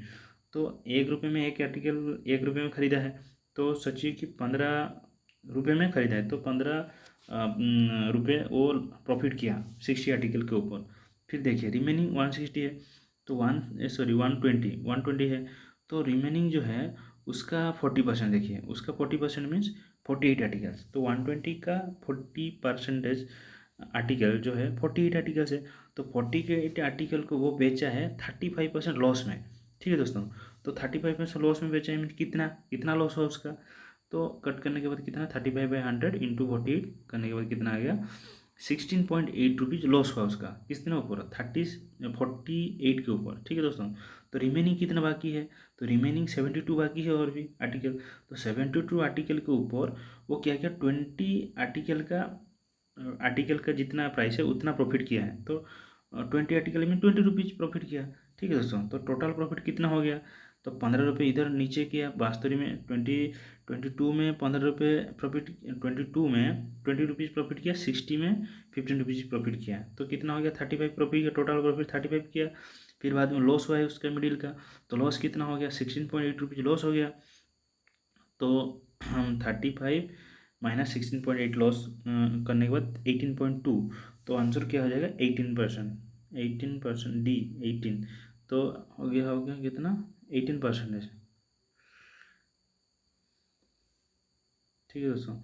तो 1 रुपये में एक आर्टिकल 1 रुपये में खरीदा है, तो सोचिए कि 15 रुपये में खरीदा है, तो 15 रुपये वो प्रॉफिट किया 60 आर्टिकल के ऊपर। फिर देखिए रिमेनिंग 160 है, तो 120 है, तो रिमेनिंग जो है उसका 40%, देखिए उसका 40% मीन्स 48 आर्टिकल्स। तो 120 का 40% आर्टिकल जो है 48 आर्टिकल्स है। तो 48 आर्टिकल को वो बेचा है 35% लॉस में। ठीक है दोस्तों, तो 35% लॉस में बेचा है मीन कितना कितना लॉस हुआ उसका। तो कट करने के बाद कितना 35/100 इंटू 48 करने के बाद कितना आ गया 16.8 रुपीज़ लॉस हुआ उसका। किस दिन ऊपर 48 के ऊपर। ठीक है दोस्तों, तो रिमेनिंग कितना बाकी है, तो रिमेनिंग 72 बाकी है और भी आर्टिकल। तो 72 आर्टिकल के ऊपर वो क्या क्या 20 आर्टिकल का जितना प्राइस है उतना प्रॉफिट किया है। तो 20 आर्टिकल में 20 रुपीज़ प्रॉफिट किया। ठीक है दोस्तों, तो टोटल प्रॉफिट कितना हो गया, तो 15 रुपये इधर नीचे किया। वास्तविक में 22 में 15 रुपये प्रॉफिट, 22 में 20 रुपीज़ प्रॉफिट किया, 60 में 15 रुपीज़ प्रॉफिट किया। तो कितना हो गया 35 प्रॉफिट किया, टोटल प्रॉफिट 35 किया। फिर बाद में लॉस हुआ है उसका मिडिल का, तो लॉस कितना हो गया 16.8 रुपीज़ लॉस हो गया। तो हम 35 माइनस 16.8 लॉस करने के बाद 18.2, तो आंसर क्या हो जाएगा 18%। 18% डी 18, तो हो गया कितना 18%। ठीक है दोस्तों,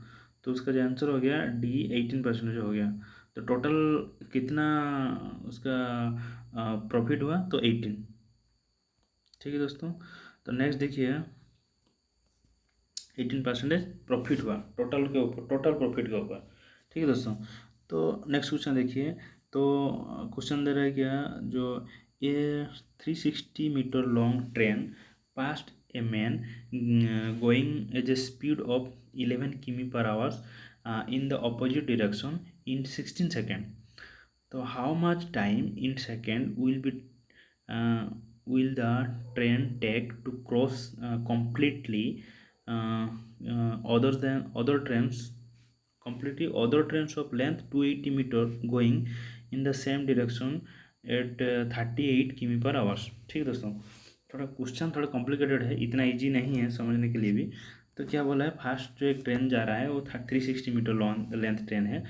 तो उसका जो आंसर हो गया डी 18% हो गया। तो टोटल कितना उसका प्रॉफिट हुआ, तो 18। ठीक है दोस्तों, तो नेक्स्ट देखिए 18% प्रॉफिट हुआ टोटल के ऊपर, टोटल प्रॉफिट के ऊपर। ठीक है दोस्तों, तो नेक्स्ट क्वेश्चन देखिए। तो क्वेश्चन दे रहा है क्या, जो ये 360 meter long train past a man going as a speed of 11 किमी पर hours in the opposite direction in 16 second. तो how much time in second uh, will the train take to cross completely other trains, completely other trains of length 280 meter going in the same direction at 38 किमी पर hours. ठीक है दोस्तों, थोड़ा question थोड़ा complicated है, इतना इजी नहीं है समझने के लिए भी। तो क्या बोला है, फास्ट जो एक ट्रेन जा रहा है वो 360 मीटर लॉन्ग लेंथ ट्रेन है।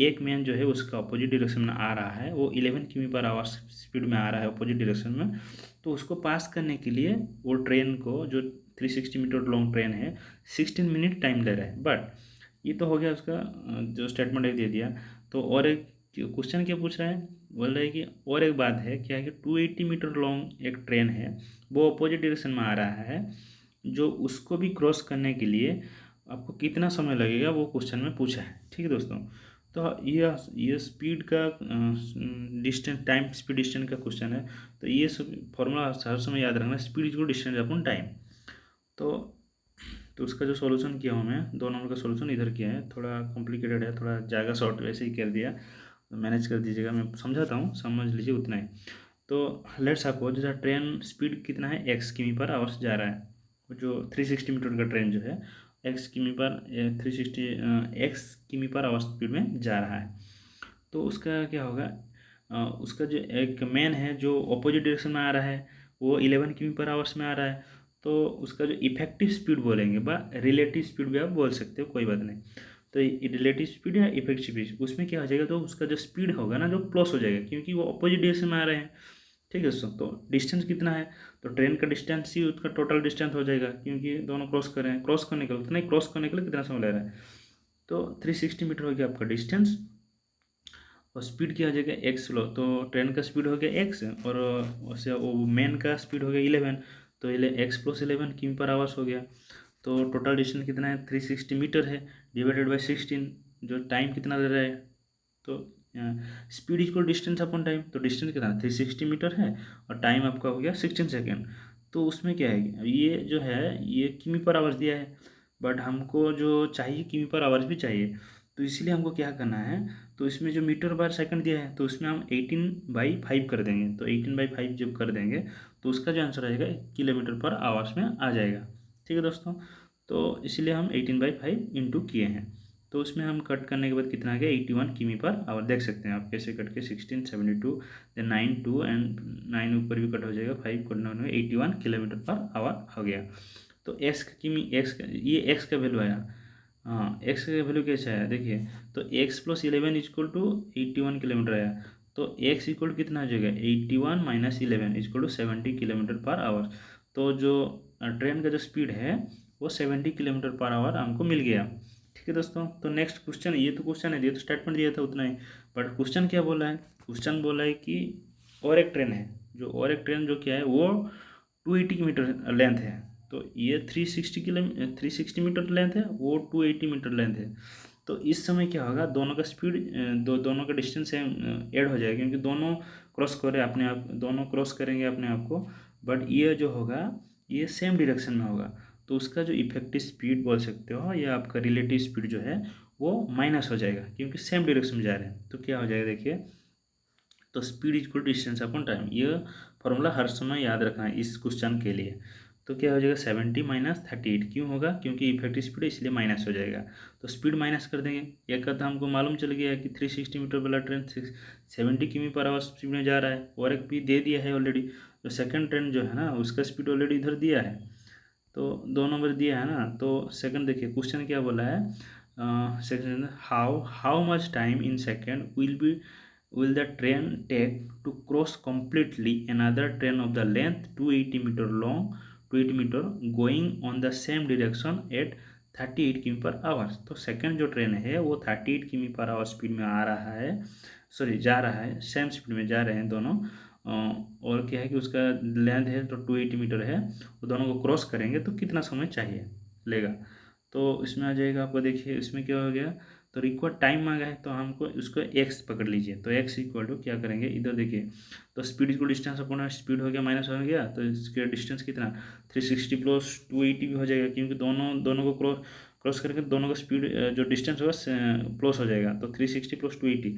एक मैन जो है उसका अपोजिट डायरेक्शन में आ रहा है, वो 11 किमी पर आवर्स स्पीड में आ रहा है अपोजिट डायरेक्शन में। तो उसको पास करने के लिए वो ट्रेन को, जो 360 मीटर लॉन्ग ट्रेन है, 16 मिनट टाइम ले रहा है। बट ये तो हो गया उसका जो स्टेटमेंट है दे दिया। तो और एक क्वेश्चन क्या पूछ रहा है, बोल रहा है कि और एक बात है क्या है कि 280 मीटर लॉन्ग एक ट्रेन है, वो अपोजिट डायरेक्शन में आ रहा है, जो उसको भी क्रॉस करने के लिए आपको कितना समय लगेगा वो क्वेश्चन में पूछा है। ठीक है दोस्तों, तो ये स्पीड का डिस्टेंस, टाइम स्पीड डिस्टेंस का क्वेश्चन है। तो ये सब फॉर्मूला हर समय याद रखना, speed equal distance upon time. तो उसका जो सॉल्यूशन किया हूँ मैं, 2 नंबर का सॉल्यूशन इधर किया है, थोड़ा कॉम्प्लिकेटेड है, थोड़ा जाएगा शॉर्ट वैसे ही कर दिया, तो मैनेज कर दीजिएगा, मैं समझाता हूँ, समझ लीजिए उतना ही। तो लेट्स सपोज जैसा ट्रेन स्पीड कितना है x किमी पर आवर्स जा रहा है, जो 360 मीटर का ट्रेन जो है x किमी पर 360 x किमी पर आवर्स स्पीड में जा रहा है। तो उसका क्या होगा, उसका जो एक मैन है जो अपोजिट डायरेक्शन में आ रहा है, वो 11 किमी पर आवर्स में आ रहा है। तो उसका जो इफेक्टिव स्पीड बोलेंगे बा रिलेटिव स्पीड भी आप बोल सकते हो, कोई बात नहीं। तो रिलेटिव स्पीड या इफेक्टिव स्पीड, उसमें क्या हो जाएगा, तो उसका जो स्पीड होगा ना जो प्लस हो जाएगा, क्योंकि वो अपोजिट डायरेक्शन में आ रहे हैं। ठीक है दोस्तों, तो डिस्टेंस कितना है, तो ट्रेन का डिस्टेंस ही उसका टोटल डिस्टेंस हो जाएगा, क्योंकि दोनों क्रॉस कर रहे हैं, क्रॉस करने के लिए उतना ही, क्रॉस करने के लिए कितना समय ले रहा है। तो 360 मीटर हो गया आपका डिस्टेंस, और स्पीड क्या हो जाएगा एक्स लो, तो ट्रेन का स्पीड हो गया एक्स, और वैसे वो मैन का स्पीड हो गया 11, तो एक्स प्लस 11 किमी पर आवर्स हो गया। तो टोटल डिस्टेंस कितना है 360 मीटर है, डिवाइडेड बाई 16, जो टाइम कितना दे रहा है, तो speed equal distance upon time. तो डिस्टेंस कितना 360 मीटर है, और टाइम आपका हो गया 16 सेकेंड। तो उसमें क्या है, ये जो है ये किमी पर आवर्स दिया है, बट हमको जो चाहिए किमी पर आवर्स भी चाहिए। तो इसलिए हमको क्या करना है, तो इसमें जो मीटर बार सेकंड दिया है, तो उसमें हम 18/5 कर देंगे। तो 18/5 जब कर देंगे, तो उसका जो आंसर आएगा किलोमीटर पर आवर्स में आ जाएगा। ठीक है दोस्तों, तो इसलिए हम 18/5 इंटू किए हैं। तो उसमें हम कट करने के बाद कितना आ गया 81 किमी पर आवर। देख सकते हैं आप कैसे कट के 16 72 देन 9 2 एंड 9 ऊपर भी कट हो जाएगा, 5 कट होने में 81 किलोमीटर पर आवर हो गया। तो एक्स किमी, ये एक्स का वैल्यू आया। हाँ, एक्स का वैल्यू कैसे आया देखिए, तो X plus 11 equal to 81 kilometre आया। तो एक्स इक्वल कितना हो जाएगा 81 minus 11 equal to 70 kilometre per hour. तो जो ट्रेन का जो स्पीड है वो 70 किलोमीटर पर आवर हमको मिल गया। ठीक है दोस्तों, तो नेक्स्ट क्वेश्चन, ये तो क्वेश्चन है, ये तो स्टेटमेंट दिया था उतना ही, बट क्वेश्चन क्या बोला है, क्वेश्चन बोला है कि और एक ट्रेन है, और एक ट्रेन जो क्या है वो 280 मीटर लेंथ है, तो ये 360 मीटर लेंथ है, वो 280 मीटर लेंथ है। तो इस समय क्या होगा, दोनों का स्पीड दोनों का डिस्टेंस ऐड हो जाएगा, क्योंकि दोनों क्रॉस करे अपने आप, दोनों क्रॉस करेंगे अपने आप को, बट ये जो होगा ये सेम डायरेक्शन में होगा, तो उसका जो इफेक्टिव स्पीड बोल सकते हो या आपका रिलेटिव स्पीड जो है वो माइनस हो जाएगा, क्योंकि सेम डायरेक्शन में जा रहे हैं। तो क्या हो जाएगा देखिए, तो speed is equal distance upon time, ये फॉर्मूला हर समय याद रखना है इस क्वेश्चन के लिए। तो क्या हो जाएगा 70 माइनस 38, क्यों होगा, क्योंकि इफेक्टिव स्पीड है इसलिए माइनस हो जाएगा, तो स्पीड माइनस कर देंगे। एक कथा हमको मालूम चल गया है कि 360 मीटर वाला ट्रेन 70 किमी पर आवर स्पीड में जा रहा है, और एक भी दे दिया है ऑलरेडी, तो सेकंड ट्रेन जो है ना उसका स्पीड ऑलरेडी इधर दिया है, तो 2 नंबर दिया है ना। तो सेकंड देखिए क्वेश्चन क्या बोला है, second how much time in second will the train take to cross completely another train of the length 280 meter long 280 meter going on the same direction at 38 किमी पर आवर। तो सेकंड जो train है वो 38 किमी पर आवर स्पीड में आ रहा है, सॉरी जा रहा है, सेम स्पीड में जा रहे हैं दोनों, और क्या है कि उसका लेंथ है तो 280 मीटर है, वो दोनों को क्रॉस करेंगे तो कितना समय चाहिए लेगा। तो इसमें आ जाएगा आपको, देखिए इसमें क्या हो गया, तो रिक्वायर्ड टाइम मांगा है, तो हमको उसको एक्स पकड़ लीजिए, तो एक्स इक्वल टू क्या करेंगे, इधर देखिए, तो speed equal distance upon speed हो गया माइनस हो गया, तो इसके डिस्टेंस कितना 360 प्लस 280 भी हो जाएगा, क्योंकि दोनों दोनों को क्रॉस करके दोनों का स्पीड जो डिस्टेंस होगा प्लस हो जाएगा, तो 360 प्लस 280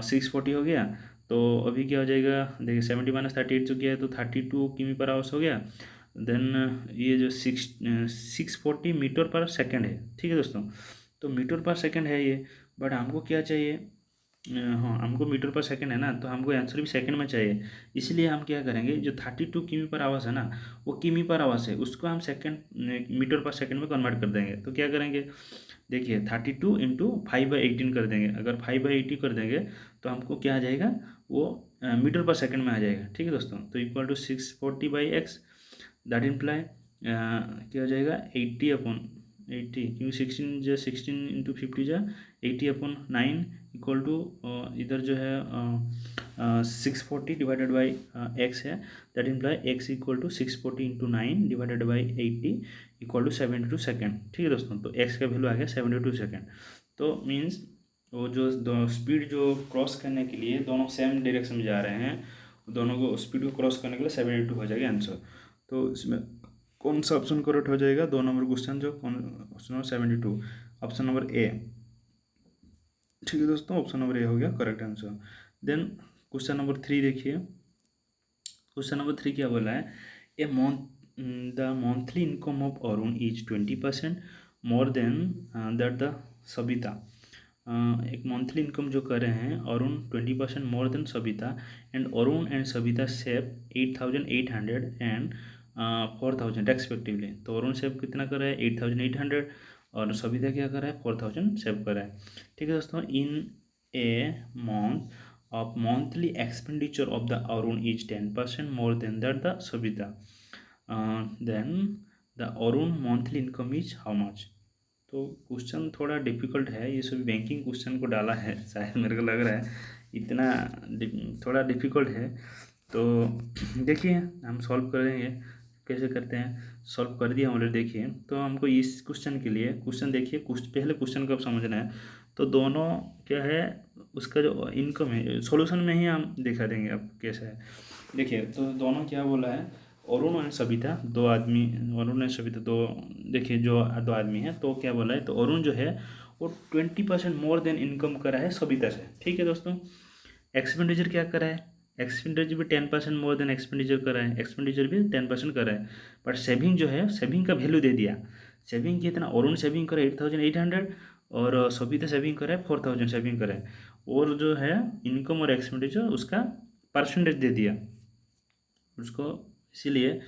640 हो गया। तो अभी क्या हो जाएगा देखिए, 70 माइनस 38 जो किया है तो 32 किमी पर आवर्स हो गया। देन ये जो 640 मीटर पर सेकेंड है, ठीक है दोस्तों, तो मीटर पर सेकंड है ये, बट हमको क्या चाहिए, हाँ हमको मीटर पर सेकंड है ना, तो हमको आंसर भी सेकंड में चाहिए, इसलिए हम क्या करेंगे, जो 32 किमी पर आवर्स है ना वो किमी पर आवर्स है, उसको हम सेकंड मीटर पर सेकंड में कन्वर्ट कर देंगे। तो क्या करेंगे देखिए, 32 इंटू 5/18 कर देंगे, अगर 5/80 कर देंगे तो हमको क्या आ जाएगा, वो मीटर पर सेकंड में आ जाएगा। ठीक है दोस्तों, तो equal to 640/x, that imply क्या हो जाएगा 80/80, क्योंकि 16 इंटू 50 जा 80/9 इक्वल टू, इधर जो है 640 डिवाइडेड बाई एक्स है, that imply X equal to 640 into 9 divided by 80 equal to 72 second. ठीक है दोस्तों, तो एक्स का वैल्यू आ गया 72 सेकेंड। तो मीन्स वो जो स्पीड जो क्रॉस करने के लिए दोनों सेम डायरेक्शन में जा रहे हैं, दोनों को स्पीड को क्रॉस करने के लिए 72 हो जाएगा आंसर। तो इसमें कौन सा ऑप्शन करेक्ट हो जाएगा, 2 नंबर क्वेश्चन जो option number 72, option number A. ठीक है दोस्तों, ऑप्शन नंबर ए हो गया correct answer. Then question number 3 देखिए, क्वेश्चन नंबर 3 क्या बोला है, the monthly income of Arun is 20% more than that the Sabita. एक मंथली इनकम जो कर रहे हैं Arun 20% more than Sabita, and Arun and Sabita save 8,800 and 4,000 respectively. तो अरुण सेव कितना कर रहा है 8,800, और सबिता क्या कर रहा है 4,000 सेव कर रहा है। ठीक है दोस्तों, in a month of monthly expenditure of the Arun is 10% more than that the Sabita, then the Arun monthly income is how much। तो क्वेश्चन थोड़ा डिफिकल्ट है, ये सभी बैंकिंग क्वेश्चन को डाला है शायद, मेरे को लग रहा है इतना थोड़ा डिफिकल्ट है। तो देखिए हम सॉल्व करेंगे, कैसे करते हैं, सॉल्व कर दिया ऑलरेडी। देखिए तो हमको इस क्वेश्चन के लिए, क्वेश्चन देखिए पहले क्वेश्चन को अब समझना है, तो दोनों क्या है उसका जो इनकम है सॉल्यूशन में ही हम दिखा देंगे अब कैसा है। देखिए तो दोनों क्या बोला है, अरुण और सबिता दो आदमी, अरुण और सबिता दो, देखिए जो दो आदमी हैं, तो क्या बोला है, तो अरुण जो है वो 20% मोर देन इनकम करा है सबिता से। ठीक है दोस्तों, एक्सपेंडिचर क्या करा है, एक्सपेंडिचर भी 10% मोर देन एक्सपेंडिचर करा है, एक्सपेंडिचर भी 10% करा है, बट सेविंग जो है सेविंग का वैल्यू दे दिया। सेविंग कितना, अरुण सेविंग करा 8,800 और सबिता सेविंग करा है 4,000 सेविंग करा है, और जो है इनकम और एक्सपेंडिचर उसका परसेंटेज दे दिया उसको। इसीलिए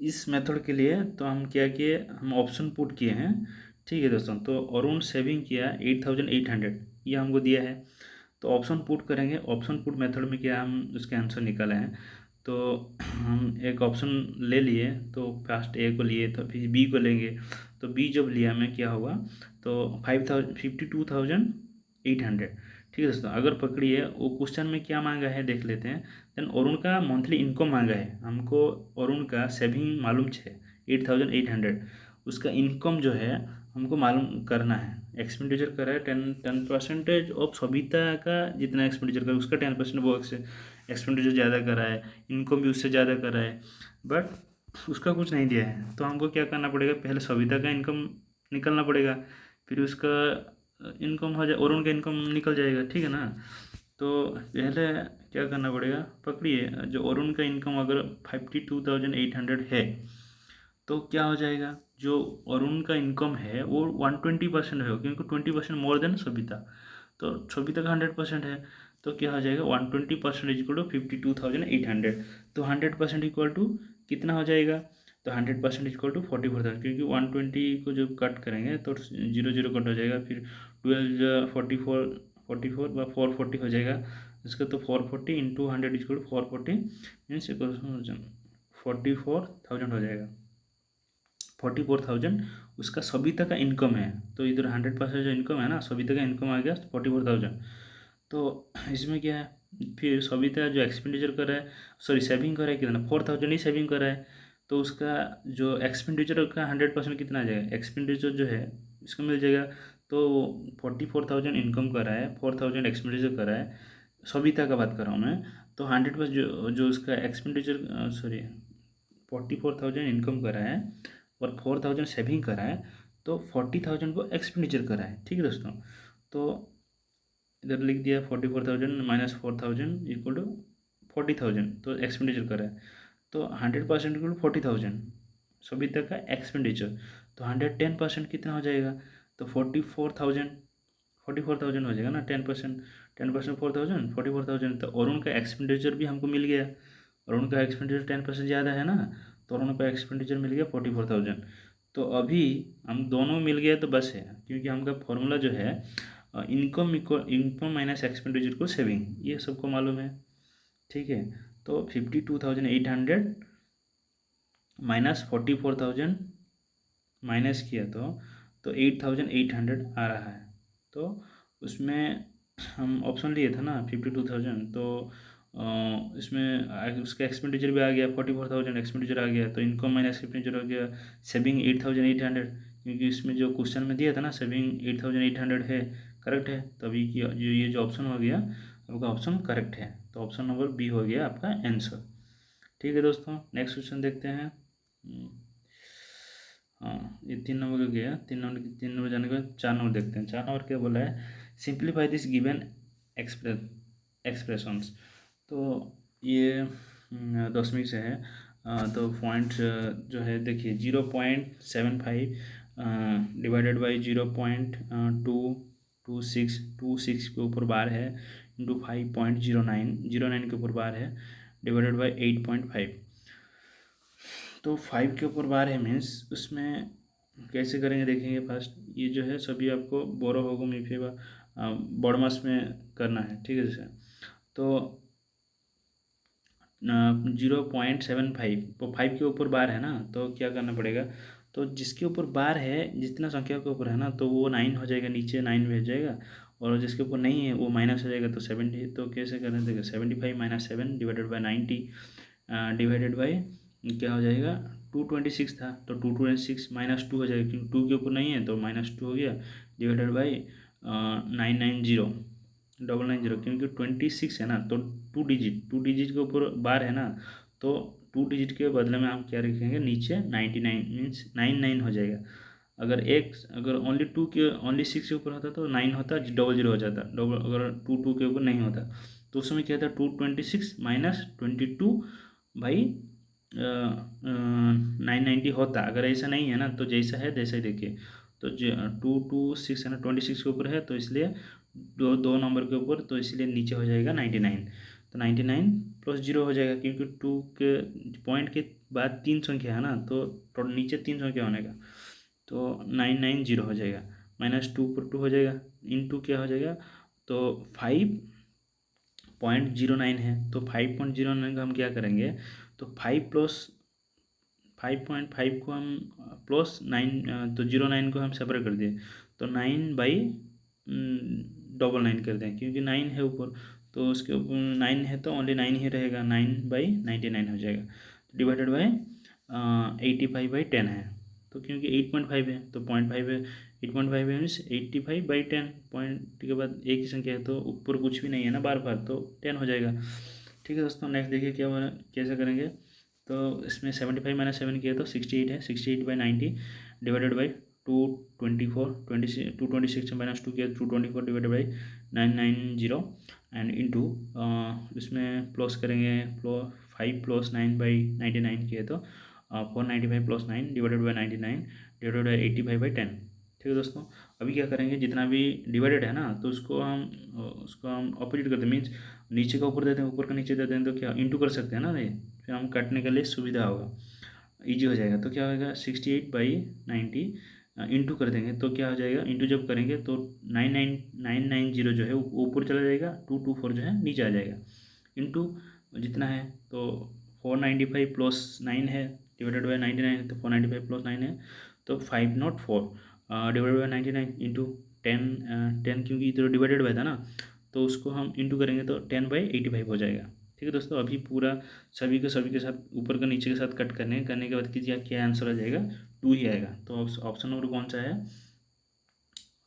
इस मेथड के लिए तो हम क्या किए, हम ऑप्शन पुट किए हैं। ठीक है दोस्तों, तो अरुण सेविंग किया 8,800, ये हमको दिया है, तो ऑप्शन पुट करेंगे, ऑप्शन पुट मेथड में क्या हम उसके आंसर निकाले हैं। तो हम एक ऑप्शन ले लिए, तो फर्स्ट ए को लिए तो फिर बी को लेंगे, तो बी जब लिया मैं क्या होगा, तो 52,800। ठीक है दोस्तों, अगर पकड़िए वो क्वेश्चन में क्या मांगा है देख लेते हैं। देन अरुण का मंथली इनकम मांगा है हमको, अरुण का सेविंग मालूम है 8,800, उसका इनकम जो है हमको मालूम करना है। एक्सपेंडिचर करा है 10% ऑफ सविता का जितना एक्सपेंडिचर करा उसका 10% वो एक्सपेंडिचर ज़्यादा करा है, इनकम भी उससे ज़्यादा करा है, बट उसका कुछ नहीं दिया है। तो हमको क्या करना पड़ेगा, पहले सविता का इनकम निकलना पड़ेगा, फिर उसका इनकम हो जाए, अरुण का इनकम निकल जाएगा। ठीक है ना। तो पहले क्या करना पड़ेगा, पकड़िए जो अरुण का इनकम अगर 52,800 है तो क्या हो जाएगा, जो अरुण का इनकम है वो 120% है, क्योंकि 20% मोर देन सविता, तो सविता का 100% है, तो क्या हो जाएगा 120% इक्वल टू 52,800। तो 100% इक्वल टू कितना हो जाएगा, तो 100% इक्वल टू 44,000, क्योंकि 120 को जब कट करेंगे तो 0 0 कट हो जाएगा, फिर 12 44 व 440 हो जाएगा इसका, तो 440 इंटू 100 इक्वल टू 440 मीन्स 44,000 हो जाएगा। 44,000 उसका सविता का इनकम है, तो इधर 100% जो इनकम है ना, सविता का इनकम आ गया 44,000। तो इसमें क्या है, फिर सविता जो एक्सपेंडिचर कर रहा है, सॉरी सेविंग कर रहा है कितना, 4,000 ही सेविंग कर रहा है, तो उसका जो एक्सपेंडिचर का 100% कितना आ जाएगा, एक्सपेंडिचर जो है इसको मिल जाएगा। तो 44,000 इनकम कर रहा है, 4,000 एक्सपेंडिचर कर रहा है, सविता का बात कर रहा हूँ मैं। तो 100% जो जो उसका एक्सपेंडिचर, सॉरी 44,000 इनकम कर रहा है और 4,000 सेविंग करा है, तो 40,000 को एक्सपेंडिचर करा है। ठीक है दोस्तों, तो इधर लिख दिया 44,000 माइनस 4,000 इक्वल टू 40,000, तो एक्सपेंडिचर करा है, तो 100% इक्वल टू 40,000 सभी तक का एक्सपेंडिचर, तो 110% कितना हो जाएगा, तो 44,000 हो जाएगा ना, 10%, 10% 4,000 44,000, तो अरुण का एक्सपेंडिचर भी हमको मिल गया, अरुण का एक्सपेंडिचर 10% ज़्यादा है ना, तो अरुण का एक्सपेंडिचर मिल गया 44,000। तो अभी हम दोनों मिल गया तो बस है, क्योंकि हमका फॉर्मूला जो है इनकम माइनस एक्सपेंडिचर को सेविंग, ये सबको मालूम है। ठीक है, तो 52,800 माइनस 44,000 माइनस किया तो 8,800 आ रहा है। तो उसमें हम ऑप्शन लिए था ना 52,000, तो इसमें उसका एक्सपेंडिचर भी आ गया 44,000 एक्सपेंडिचर आ गया, तो इनकम माइनस एक्सपेंडिचर हो गया सेविंग 8,800, क्योंकि इसमें जो क्वेश्चन में दिया था ना सेविंग 8,800 है, करेक्ट है, तभी कि जो ये जो ऑप्शन हो गया आपका ऑप्शन करेक्ट है, तो ऑप्शन नंबर बी हो गया आपका आंसर। ठीक है दोस्तों, नेक्स्ट क्वेश्चन देखते हैं। हाँ, ये 3 नंबर का गया, 3 नंबर जाने के बाद 4 नंबर देखते हैं। 4 नंबर क्या बोला है, सिंप्लीफाई दिस गिवन एक्सप्रेशंस। तो ये 10वीं से है, तो पॉइंट जो है देखिए 0.75 डिवाइडेड बाई 0.226 के ऊपर बार है इंटू 5.09 के ऊपर बार है डिवाइडेड बाई 8.5, तो 5 के ऊपर बार है मीन्स उसमें कैसे करेंगे देखेंगे। फर्स्ट ये जो है सभी आपको बोरो होगो मिफेबा बॉडमास में करना है। ठीक है जैसे, तो 0.75 तो 5 के ऊपर बार है ना, तो क्या करना पड़ेगा, तो जिसके ऊपर बार है जितना संख्या के ऊपर है ना, तो वो 9 हो जाएगा, नीचे 9 भेज जाएगा, और जिसके ऊपर नहीं है वो माइनस हो जाएगा, तो 70। तो कैसे करना देगा, 75 minus 7 divided by 90 divided by क्या हो जाएगा 226 था, तो 226 माइनस 2 हो जाएगा, क्योंकि 2 के ऊपर नहीं है तो -2 हो गया डिवाइडेड बाई 990 क्योंकि 26 है ना, तो 2 डिजिट के ऊपर बार है ना, तो 2 डिजिट के बदले में हम क्या रखेंगे नीचे 99 मीन्स 99 हो जाएगा। अगर ओनली 6 के ऊपर होता तो 9 होता, 00 हो जाता, डबल अगर 2 के ऊपर नहीं होता, तो उस समय क्या था 226 माइनस 22 भाई 990 होता। अगर ऐसा नहीं है ना, तो जैसा है जैसा ही देखिए, तो 226 है ना 26 के ऊपर है, तो इसलिए दो नंबर के ऊपर, तो इसलिए नीचे हो जाएगा 99, तो 99 प्लस 0 हो जाएगा, क्योंकि 2 के पॉइंट के बाद 3 संख्या है ना, तो नीचे 3 संख्या होने का, तो 990 हो जाएगा, -2 पर 2 हो जाएगा, इन टू क्या हो जाएगा, तो 5 0.09 है, तो 5.09 का हम क्या करेंगे, तो 5.5 को हम प्लस 9, तो 0.9 को हम सेपरेट कर दिए, तो 9/99 कर दें, क्योंकि 9 है ऊपर, तो उसके ऊपर 9 है तो ओनली 9 ही रहेगा, 9/99 हो जाएगा, डिवाइडेड बाई 85/10 है, तो क्योंकि 8.5 है तो 0.5 है, 8.5 है मीन्स 85/10, पॉइंट के बाद एक ही संख्या है तो ऊपर कुछ भी नहीं है ना बार बार, तो 10 हो जाएगा। ठीक है दोस्तों, नेक्स्ट देखिए क्या हो रहा है, कैसे करेंगे, तो इसमें 75 - 7 किया तो 68 है, 68/90 डिवाइडेड बाई 226 माइनस 2 किया 224 डिवाइडेड बाई 990 एंड इंटू इसमें प्लस करेंगे, 5 + 9/99 किया तो 495 + 9 डिवाइडेड बाई 99 डिवाइडेड बाई 85/10। ठीक है दोस्तों, अभी क्या करेंगे, जितना भी डिवाइडेड है ना तो उसको हम ऑपोजिट करते हैं, मीन्स नीचे का ऊपर देते हैं, ऊपर का नीचे देते हैं, तो क्या इंटू कर सकते हैं ना, ये फिर हम काटने के लिए सुविधा होगा, ईजी हो जाएगा। तो क्या होगा, 68/90 इंटू कर देंगे तो क्या हो जाएगा, इंटू जब करेंगे तो 990 जो है ऊपर चला जाएगा, 224 जो है नीचे आ जाएगा, इंटू जितना है तो 495 + 9 है डिवाइडेड बाई 99 है, तो 495 + 9 है तो 504 डिवाइडेड बाई 99 इंटू 10 क्योंकि इधर डिवाइडेड बाय था ना, तो उसको हम इंटू करेंगे तो 10/85 हो जाएगा। ठीक है दोस्तों, अभी पूरा सभी के साथ ऊपर का नीचे के साथ कट करने के बाद कीजिए, क्या आंसर आ जाएगा, 2 ही आएगा। तो ऑप्शन नंबर कौन सा है,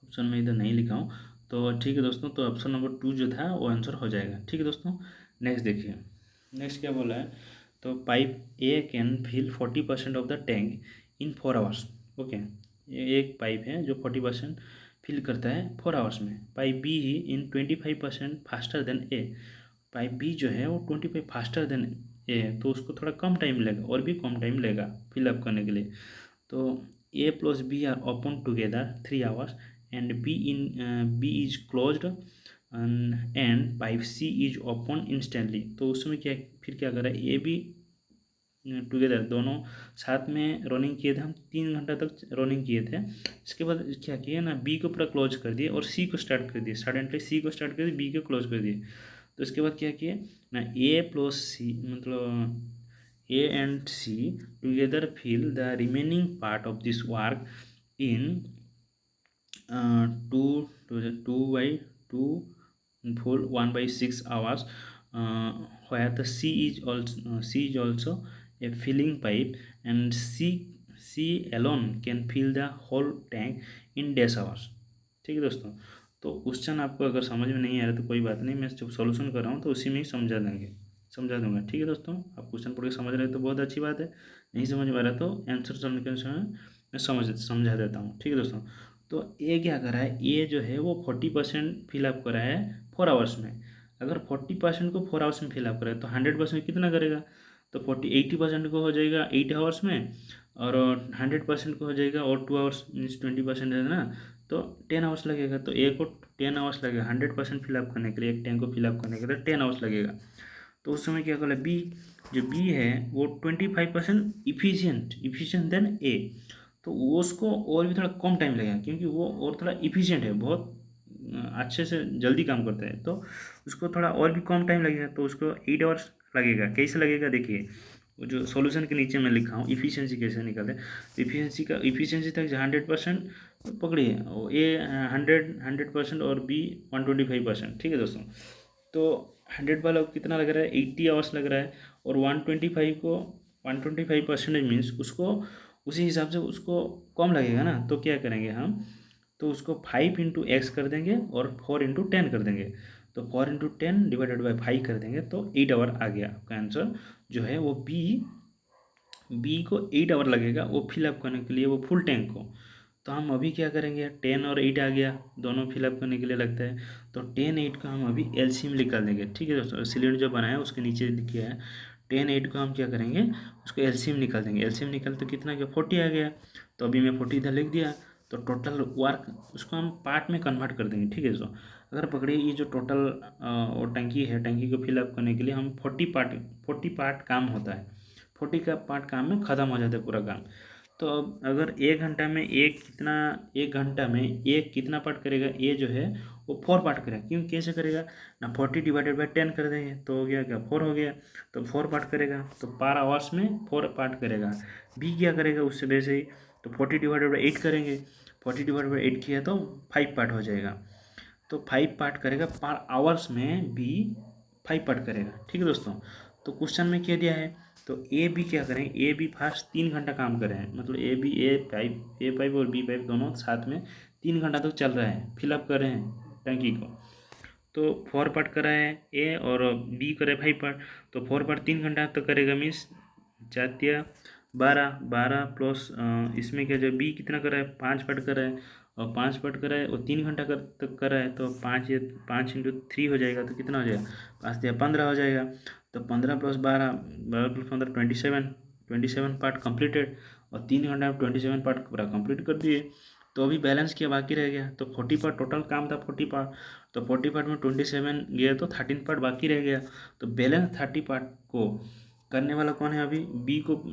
ऑप्शन में इधर नहीं लिखा हूँ, तो ठीक है दोस्तों, तो ऑप्शन नंबर 2 जो था वो आंसर हो जाएगा। ठीक है दोस्तों, नेक्स्ट देखिए, नेक्स्ट क्या बोला है, तो pipe A can fill 40% of the tank in 4 hours. Okay, ये एक पाइप है जो 40% फिल करता है 4 आवर्स में। पाइप बी ही इन 25% फास्टर देन ए, पाइप बी जो है वो 25 फास्टर देन ए है, तो उसको थोड़ा कम टाइम लगेगा, और भी कम टाइम लगेगा फिलअप करने के लिए। तो A plus B are open together 3 hours and B is closed and pipe C is open instantly. तो उसमें क्या फिर क्या करा, ए बी टुगेदर दोनों साथ में रनिंग किए थे, हम 3 घंटा तक रनिंग किए थे। इसके बाद क्या किया ना, बी को पूरा क्लोज कर दिए और सी को स्टार्ट कर दिए, सडनली सी को स्टार्ट कर दिए, बी को क्लोज कर दिए। तो इसके बाद क्या किए ना, ए प्लस सी मतलब A and C together fill the remaining part of this work in 2/2 full 1/6 hours, where the C is also a filling pipe and C alone can fill the whole tank in dash hours। ठीक है दोस्तों, तो question आपको अगर समझ में नहीं आ रहा तो कोई बात नहीं, मैं जब सॉल्यूशन कर रहा हूँ तो उसी में ही समझा दूंगा। ठीक है दोस्तों, आप क्वेश्चन पढ़ के समझ रहे हो तो बहुत अच्छी बात है, नहीं समझ में आ रहा तो आंसर समझने के समय मैं समझा देता हूँ। ठीक है दोस्तों, तो ए क्या करा है, ए जो है वो 40% फिलअप करा है 4 आवर्स में। अगर 40% को 4 आवर्स में फिलअप करा है तो 100% कितना करेगा, तो 80% को हो जाएगा 8 आवर्स में, और 100% को हो जाएगा और 2 आवर्स मीन्स 20% है ना, तो 10 आवर्स लगेगा। तो ए को 10 आवर्स लगेगा 100% फिलअप करने के लिए, एक टैंक को फिलअप करने के लिए 10 आवर्स लगेगा। तो उस समय क्या करेगा, बी जो बी है वो 25% इफिशियंट देन ए, तो वो उसको और भी थोड़ा कम टाइम लगेगा, क्योंकि वो और थोड़ा इफिशियंट है, बहुत अच्छे से जल्दी काम करता है, तो उसको थोड़ा और भी कम टाइम लगेगा, तो उसको 8 आवर्स लगेगा। कैसे लगेगा देखिए, वो जो सॉल्यूशन के नीचे मैं लिखा हूँ इफिशियंसी कैसे निकालते हैं, तो इफिशियंसी तक 100% पकड़िए, ए 100% और बी 125%। ठीक है दोस्तों, तो 100 वाला कितना लग रहा है, 80 आवर्स लग रहा है, और 125% मीन्स उसको उसी हिसाब से उसको कम लगेगा ना, तो क्या करेंगे हम, तो उसको 5 × x कर देंगे और 4 × 10 कर देंगे, तो 4 × 10 डिवाइडेड बाई 5 कर देंगे तो 8 आवर आ गया आपका आंसर जो है वो बी को 8 आवर लगेगा वो फिलअप करने के लिए, वो फुल टैंक को। तो हम अभी क्या करेंगे, 10 और 8 आ गया, दोनों फिलअप करने के लिए लगता है, तो 10 8 का हम अभी एलसीएम निकाल देंगे। ठीक है दोस्तों, सिलेंडर जो बनाया है उसके नीचे लिखा है 10 8 को हम क्या करेंगे, उसको एलसीएम निकाल देंगे। एलसीएम निकाल तो कितना गया, 40 आ गया, तो अभी मैं 40 इधर लिख दिया, तो टोटल वर्क उसको हम पार्ट में कन्वर्ट कर देंगे। ठीक है दोस्तों, अगर पकड़िए ये जो टोटल वो टंकी है, टंकी को फिलअप करने के लिए हम 40 पार्ट काम होता है, 40 का पार्ट काम में ख़त्म हो जाता है पूरा काम। तो अब अगर 1 घंटा में एक घंटा में एक कितना पार्ट करेगा, ए जो है वो 4 पार्ट करेगा। क्यों, कैसे करेगा ना, 40 डिवाइडेड बाई 10 कर देंगे तो हो गया क्या, 4 हो गया। तो 4 पार्ट करेगा तो पर आवर्स में 4 पार्ट करेगा। बी क्या करेगा उससे वैसे ही, तो 40 डिवाइडेड बाई 8 करेंगे, 40 डिवाइडेड बाई 8 किया तो 5 पार्ट हो जाएगा। तो 5 पार्ट करेगा पर आवर्स में, बी 5 पार्ट करेगा। ठीक है दोस्तों, तो क्वेश्चन में क्या दिया है, तो ए बी क्या करें, ए बी फास्ट 3 घंटा काम कर रहे हैं, मतलब ए पाइप और बी पाइप दोनों साथ में 3 घंटा तक चल रहा है, फिलअप कर रहे हैं टंकी को। तो 4 पार्ट कर रहा है ए और बी करे 5 पार्ट, तो 4 पार्ट 3 घंटा तक करेगा, मीन्स 4×12 प्लस इसमें क्या जो बी कितना कर रहा है, 5 पार्ट कर रहा है, और 5 पार्ट कर रहा है और 3 घंटा तक कर रहा है, तो 5 × 3 हो जाएगा, तो कितना हो जाएगा, 5×15 हो जाएगा। तो 15 + 12, 12 + 15 27 पार्ट कंप्लीटेड, और 3 घंटा में 27 पार्ट पूरा कंप्लीट कर दिए। तो अभी बैलेंस क्या बाकी रह गया, तो 40 पार्ट टोटल काम था, 40 पार्ट, तो 40 पार्ट में 27 गया तो 13 पार्ट बाकी रह गया। तो बैलेंस 30 पार्ट को करने वाला कौन है, अभी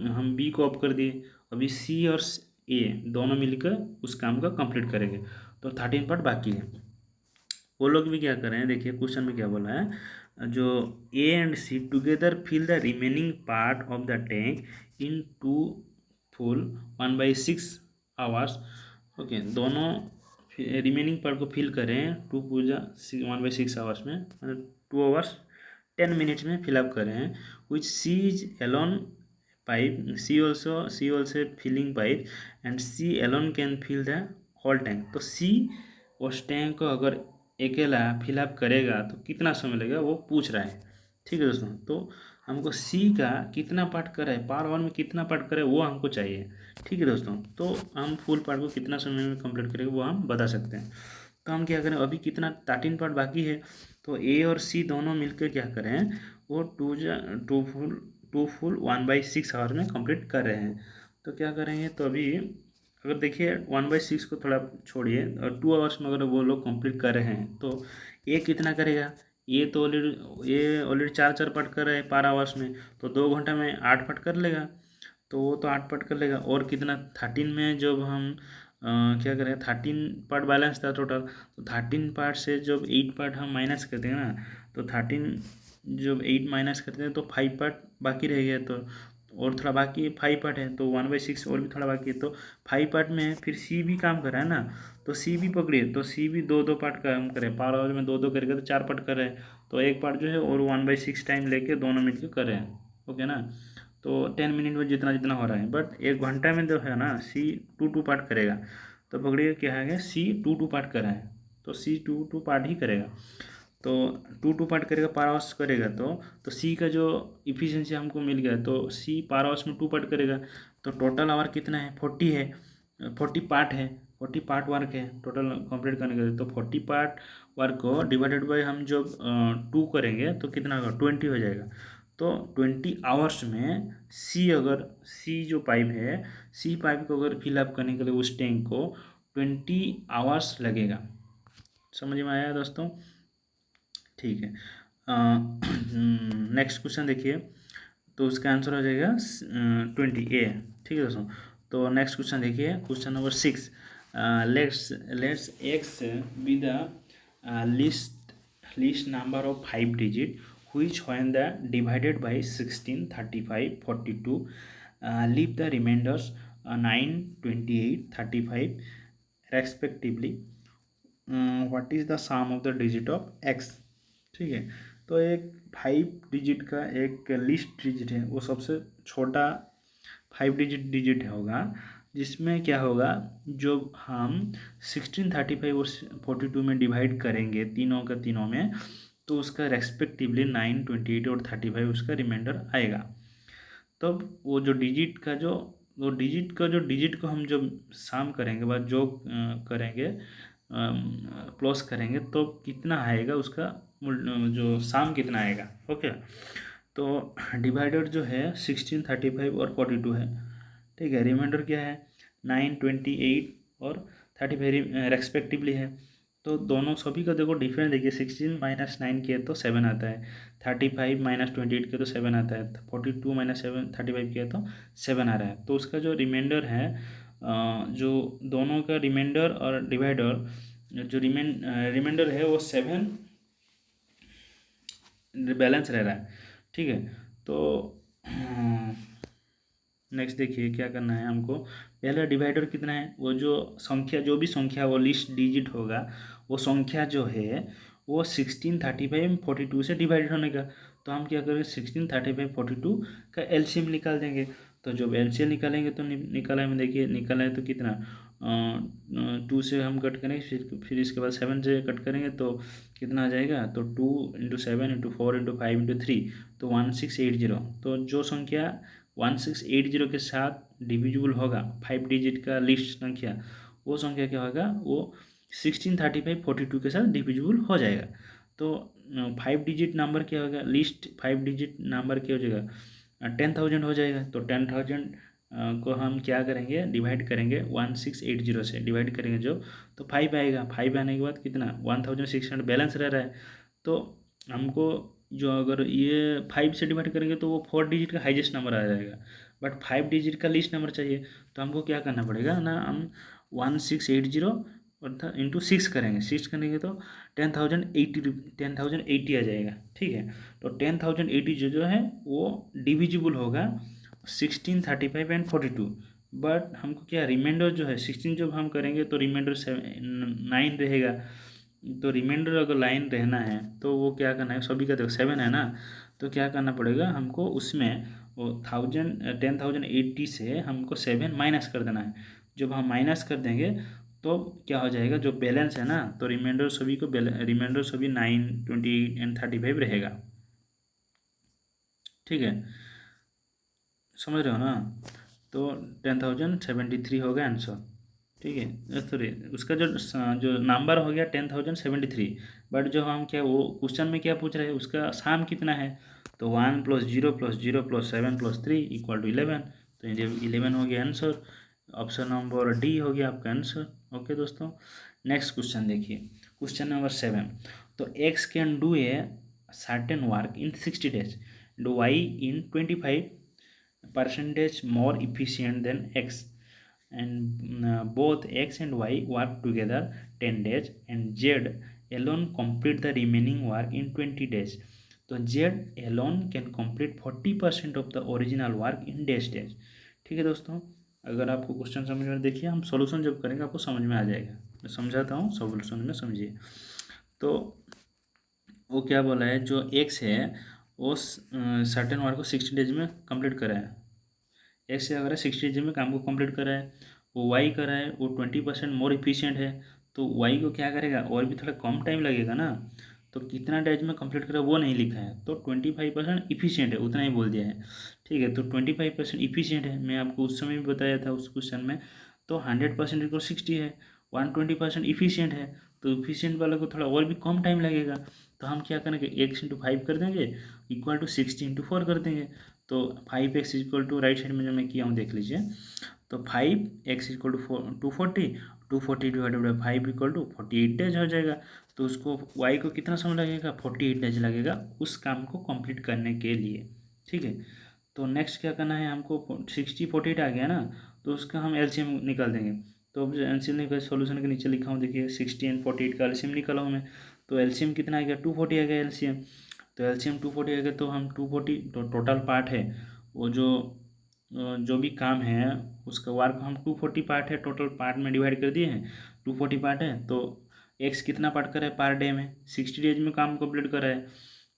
हम बी को ऑफ कर दिए, अभी सी और ए दोनों मिलकर उस काम का कंप्लीट करेंगे। तो 13 पार्ट बाकी है, वो लोग भी क्या कर रहे हैं, देखिए क्वेश्चन में क्या बोला है, जो A and C together fill the remaining part of the tank in 2 full 1/6 hours. Okay, दोनों रिमेनिंग पार्ट को फिल करें 2 पूजा 1/6 आवर्स में, मतलब 2 आवर्स 10 मिनट्स में फिलअप कर रहे हैं, which C is alone pipe, C also filling pipe and C alone can fill the whole tank. तो सी उस टैंक को अगर अकेला फिलअप करेगा तो कितना समय लगेगा वो पूछ रहा है। ठीक है दोस्तों, तो हमको सी का कितना पार्ट करे, पर आवर में कितना पार्ट करे वो हमको चाहिए। ठीक है दोस्तों, तो हम फुल पार्ट को कितना समय में कंप्लीट करेंगे वो हम बता सकते हैं। तो हम क्या करें, अभी कितना 13 पार्ट बाकी है, तो ए और सी दोनों मिलकर क्या करें, वो टू फुल 1/6 आवर में कंप्लीट कर रहे हैं। तो क्या करेंगे, तो अभी अगर देखिए 1/6 को थोड़ा छोड़िए और 2 आवर्स में अगर वो लोग कंप्लीट कर रहे हैं, तो ये कितना करेगा, ये ऑलरेडी 4 पार्ट कर रहे हैं पर आवर्स में, तो 2 घंटा में 8 पार्ट कर लेगा, तो वो तो 8 पार्ट कर लेगा। और कितना 13 में जब हम क्या करें, 13 पार्ट बैलेंस था टोटल, तो 13 पार्ट से जब 8 पार्ट हम माइनस करते हैं ना, तो 13 जब 8 माइनस करते हैं तो 5 पार्ट बाकी रह गया, तो और थोड़ा बाकी 5 पार्ट है, तो 1/6 और भी थोड़ा बाकी है, तो 5 पार्ट में फिर सी भी काम कर रहा है ना, तो सी भी पकड़िए, तो सी भी 2-2 पार्ट काम करे, पर आवर में 2-2 करेगा तो 4 पार्ट कर रहे हैं, तो एक पार्ट जो है और 1/6 टाइम लेके दोनों मिलकर कर रहे हैं। ओके ना, तो 10 मिनट में जितना जितना हो रहा है, बट 1 घंटा में जो है ना सी 2-2 पार्ट करेगा, तो पकड़िए क्या है, सी 2-2 पार्ट कर रहा है, तो सी 2-2 पार्ट ही करेगा, तो 2-2 पार्ट करेगा, पर आवर्स करेगा, तो सी का जो इफिशिएंसी हमको मिल गया, तो सी पर आवर्स में 2 पार्ट करेगा, तो टोटल आवर कितना है, 40 है, 40 पार्ट है, 40 पार्ट वर्क है टोटल कंप्लीट करने के लिए। तो 40 पार्ट वर्क को डिवाइडेड बाय हम जब 2 करेंगे तो कितना होगा, 20 हो जाएगा। तो 20 आवर्स में सी जो पाइप है, सी पाइप को अगर फिलअप करने के लिए उस टैंक को 20 आवर्स लगेगा। समझ में आया दोस्तों, ठीक है। नेक्स्ट क्वेश्चन देखिए, तो उसका आंसर हो जाएगा 20A। ठीक है दोस्तों, तो नेक्स्ट क्वेश्चन देखिए, question number 6, let's x be the list number of 5 digit which when the divided by 16, 35, 42, leave the remainders 9, 28, 35 respectively. What is the sum of the digit of x? ठीक है, तो एक 5 digit का एक list digit है, वो सबसे छोटा 5 डिजिट होगा, जिसमें क्या होगा, जो हम 16, 35 और 42 में डिवाइड करेंगे तीनों का तीनों में, तो उसका रेस्पेक्टिवली 9, 28 और 35 उसका रिमाइंडर आएगा। तब वो डिजिट को हम जब सम करेंगे, बाद जो करेंगे प्लस करेंगे, तो कितना आएगा उसका जो सम कितना आएगा। ओके, तो डिवाइडर जो है 16, 35 और 42 है, ठीक है, रिमाइंडर क्या है 9, 28 और 35 रेस्पेक्टिवली है। तो दोनों सभी का देखो डिफरेंस देखिए, 16 माइनस 9 किए तो 7 आता है, 35 माइनस 28 किए तो 7 आता है, 42 माइनस 35 किए तो 7 आ रहा है। तो उसका जो रिमाइंडर है, जो दोनों का रिमाइंडर और डिवाइडर जो रिमाइंडर है वो 7 बैलेंस रह रहा है। ठीक है, तो नेक्स्ट देखिए क्या करना है हमको। पहला डिवाइडर कितना है, वो जो संख्या, जो भी संख्या वो लिस्ट डिजिट होगा, वो संख्या जो है वो 16, 35, 42 से डिवाइडेड होने का। तो हम क्या करेंगे, 16, 35, 42 का एलसीएम निकाल देंगे। तो जब एलसीएम निकालेंगे तो निकाला में देखिए, निकाला है तो कितना, 2 से हम कट करेंगे, फिर इसके बाद 7 से कट करेंगे तो कितना आ जाएगा, तो 2 × 7 × 4 × 5 × 3, तो 1680। तो जो संख्या 1680 के साथ डिविजिबल होगा 5 डिजिट का लिस्ट संख्या, वो संख्या क्या होगा, वो 16, 35, 42 के साथ डिविजिबल हो जाएगा। तो 5 डिजिट नंबर क्या होगा, लिस्ट 5 डिजिट नंबर क्या हो जाएगा, 10,000 हो जाएगा। तो 10,000 को हम क्या करेंगे, डिवाइड करेंगे 1680 से, डिवाइड करेंगे जो, तो 5 आएगा। 5 आने के बाद कितना, 1600 बैलेंस रह रहा है। तो हमको जो, अगर ये 5 से डिवाइड करेंगे तो वो 4 डिजिट का हाईएस्ट नंबर आ जाएगा, बट 5 डिजिट का लीस्ट नंबर चाहिए। तो हमको क्या करना पड़ेगा ना, हम 1680 अर्थात इंटू 6 करेंगे, 6 करेंगे तो 10,080 आ जाएगा। ठीक है, तो 10,080 जो है वो डिविजिबल होगा 16, 35 एंड 42। बट हमको क्या, रिमाइंडर जो है 16 जब हम करेंगे तो रिमाइंडर 9 रहेगा। तो रिमाइंडर अगर लाइन रहना है तो वो क्या करना है, सभी का देखो 7 है ना, तो क्या करना पड़ेगा हमको, उसमें वो 10,080 से हमको 7 माइनस कर देना है। जब हम माइनस कर देंगे तो क्या हो जाएगा, जो बैलेंस है ना, तो रिमाइंडर सभी 9, 28 एंड 35 रहेगा। ठीक है, समझ रहे हो ना। तो 10,073 हो गया आंसर। ठीक है, सॉरी, उसका जो नंबर हो गया 10,073। बट जो हम क्या, वो क्वेश्चन में क्या पूछ रहे हैं, उसका सम कितना है, तो 1 + 0 + 0 + 7 + 3 = 11। तो 11 हो गया आंसर। ऑप्शन नंबर डी हो गया आपका आंसर। ओके दोस्तों, नेक्स्ट क्वेश्चन देखिए, क्वेश्चन नंबर 7। तो x can do a certain work in 60 days and y in 25% more efficient than x, and both x and y work together 10 days and z alone complete the remaining work in 20 days. तो z alone can complete 40% of the original work in days. ठीक है दोस्तों, अगर आपको question समझ में, देखिए हम सॉल्यूशन जब करेंगे आपको समझ में आ जाएगा। मैं समझाता हूँ, सॉल्यूशन में समझिए। तो वो क्या बोला है, जो एक्स है वो सर्टेन वर्क को 60 डेज में कंप्लीट करा है। एक्स अगर 60 डेज में काम को कंप्लीट करा है, वो वाई करा है वो 20% मोर इफिशियंट है। तो वाई को क्या करेगा, और भी थोड़ा कम टाइम लगेगा ना, तो कितना डेज में कंप्लीट करा वो नहीं लिखा है, तो 25% इफिशियंट है उतना ही बोल दिया है। ठीक है, तो 25% इफिशियंट है, मैं आपको उस समय भी बताया था उस क्वेश्चन में। तो 100% इक्वल 60 है, 120% इफिशियंट है, तो इफिशियंट वाले को थोड़ा और भी कम टाइम लगेगा। तो हम क्या करेंगे, x × 5 कर देंगे इक्वल टू 60 × 4 कर देंगे। तो 5x = राइट साइड में जो मैं किया हूँ देख लीजिए, तो 5x = 240, 240 डिवाइडेड बाई 5 = 48 डेज हो जाएगा। तो उसको y को कितना समय लगेगा, 48 डेज लगेगा उस काम को कंप्लीट करने के लिए। ठीक है, तो नेक्स्ट क्या करना है हमको, 60, 48 आ गया ना, तो उसका हम एलसीएम निकाल देंगे। तो अब एलसीएम निकाल, सॉल्यूशन के नीचे लिखा हूँ देखिए, 60 एंड 48 का एलसीएम निकाला हूँ मैं। तो एलसीएम कितना आ गया, 240 आ गया एलसीएम। तो एलसीएम 240 आ गया, तो हम 240 तो टोटल पार्ट है, वो जो भी काम है उसका वर्क हम 240 पार्ट है, टोटल पार्ट में डिवाइड कर दिए हैं। 240 पार्ट है, तो एक्स कितना पार्ट करे पर डे में, 60 डेज में काम कंप्लीट करा है,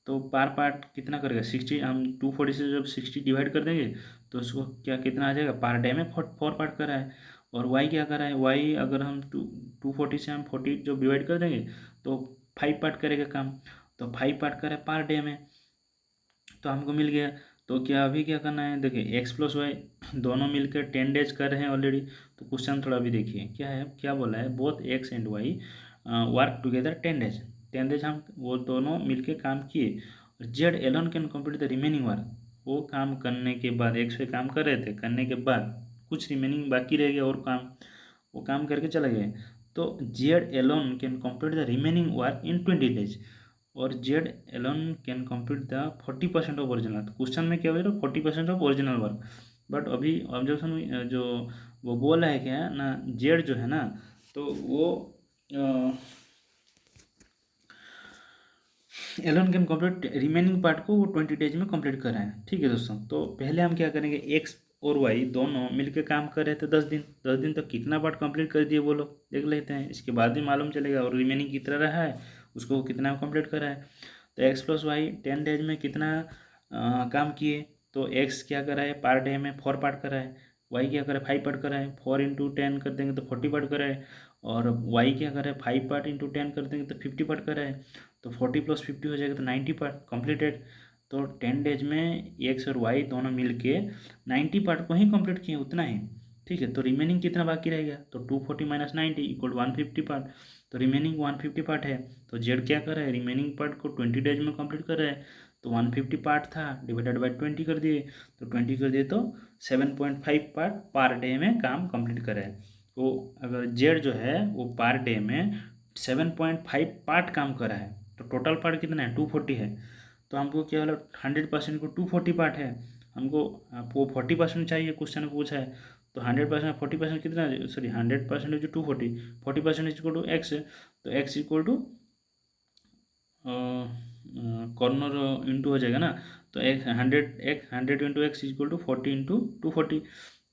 तो पर पार्ट कितना करेगा 60। हम 240 से जब 60 डिवाइड कर देंगे तो उसको क्या कितना आ जाएगा, पर डे में 4 पार्ट करा है। और वाई क्या करा है, वाई अगर हम 240 से हम 40 जो डिवाइड कर देंगे तो 5 पार्ट करेगा काम, तो 5 पार्ट करे पर डे में, तो हमको मिल गया। तो क्या अभी क्या करना है, देखिए x + y दोनों मिलकर 10 डेज कर रहे हैं ऑलरेडी। तो क्वेश्चन थोड़ा भी देखिए क्या है, क्या बोला है, both x and y work together 10 days. 10 days हम वो दोनों मिलके काम किए, और Z alone can complete the remaining work. वो काम करने के बाद, एक्स पे काम कर रहे थे, करने के बाद कुछ रिमेनिंग बाकी रह गया और काम, वो काम करके चला गया। तो Z alone can complete the remaining work in 20 days और Z alone can complete the 40% of original. तो क्वेश्चन में क्या बोल रहा है 40% ऑफ ओरिजिनल वर्क, बट अभी ऑब्जर्वेशन जो वो बोला है क्या है ना, जेड जो है ना तो वो Elon can complete remaining part को वो 20 डेज में कंप्लीट कर रहे हैं। ठीक है दोस्तों, तो पहले हम क्या करेंगे, एक्स और वाई दोनों मिलकर काम कर रहे थे 10 दिन, 10 दिन तक कितना पार्ट कंप्लीट कर दिए वो लोग देख लेते हैं, इसके बाद ही मालूम चलेगा। और रिमेनिंग कितना रहा है उसको कितना कंप्लीट करा है। तो एक्स प्लस वाई 10 डेज में कितना काम किए, तो एक्स क्या करा है पर डे में 4 पार्ट करा है, वाई क्या करा है 5 पार्ट करा है, 4 इंटू 10 कर देंगे तो 40 पार्ट करा है, और वाई क्या करा है 5 पार्ट इंटू 10 कर देंगे तो 50 पार्ट करा है। तो 40 + 50 हो जाएगा तो 90 पार्ट कंप्लीटेड। तो 10 डेज में एक्स और वाई दोनों मिल के 90 पार्ट को ही कंप्लीट किए, उतना ही। ठीक है, तो रिमेनिंग कितना बाकी रहेगा, तो 240 - 90 = 150 पार्ट। तो रिमेनिंग 150 पार्ट है, तो जेड क्या कर रहा है रिमेनिंग पार्ट को 20 डेज में कंप्लीट कर रहा है। तो 150 पार्ट था डिवाइडेड बाई 20 कर दिए, तो 20 कर दिए तो 7.5 पार्ट पर डे में काम कंप्लीट कर रहा है। तो अगर जेड जो है वो पर डे में 7.5 पार्ट काम कर रहा है, तो टोटल पार्ट कितना है 240 है। तो हमको क्या बोला 100% को 240 पार्ट है, हमको आपको 40% चाहिए, क्वेश्चन में पूछा है। तो 100% 40% कितना, सॉरी 100% जो 240, 40% इक्वल टू एक्स है, तो x equal to corner into हो जाएगा ना, तो एक 100 into X equal to 40 into 240।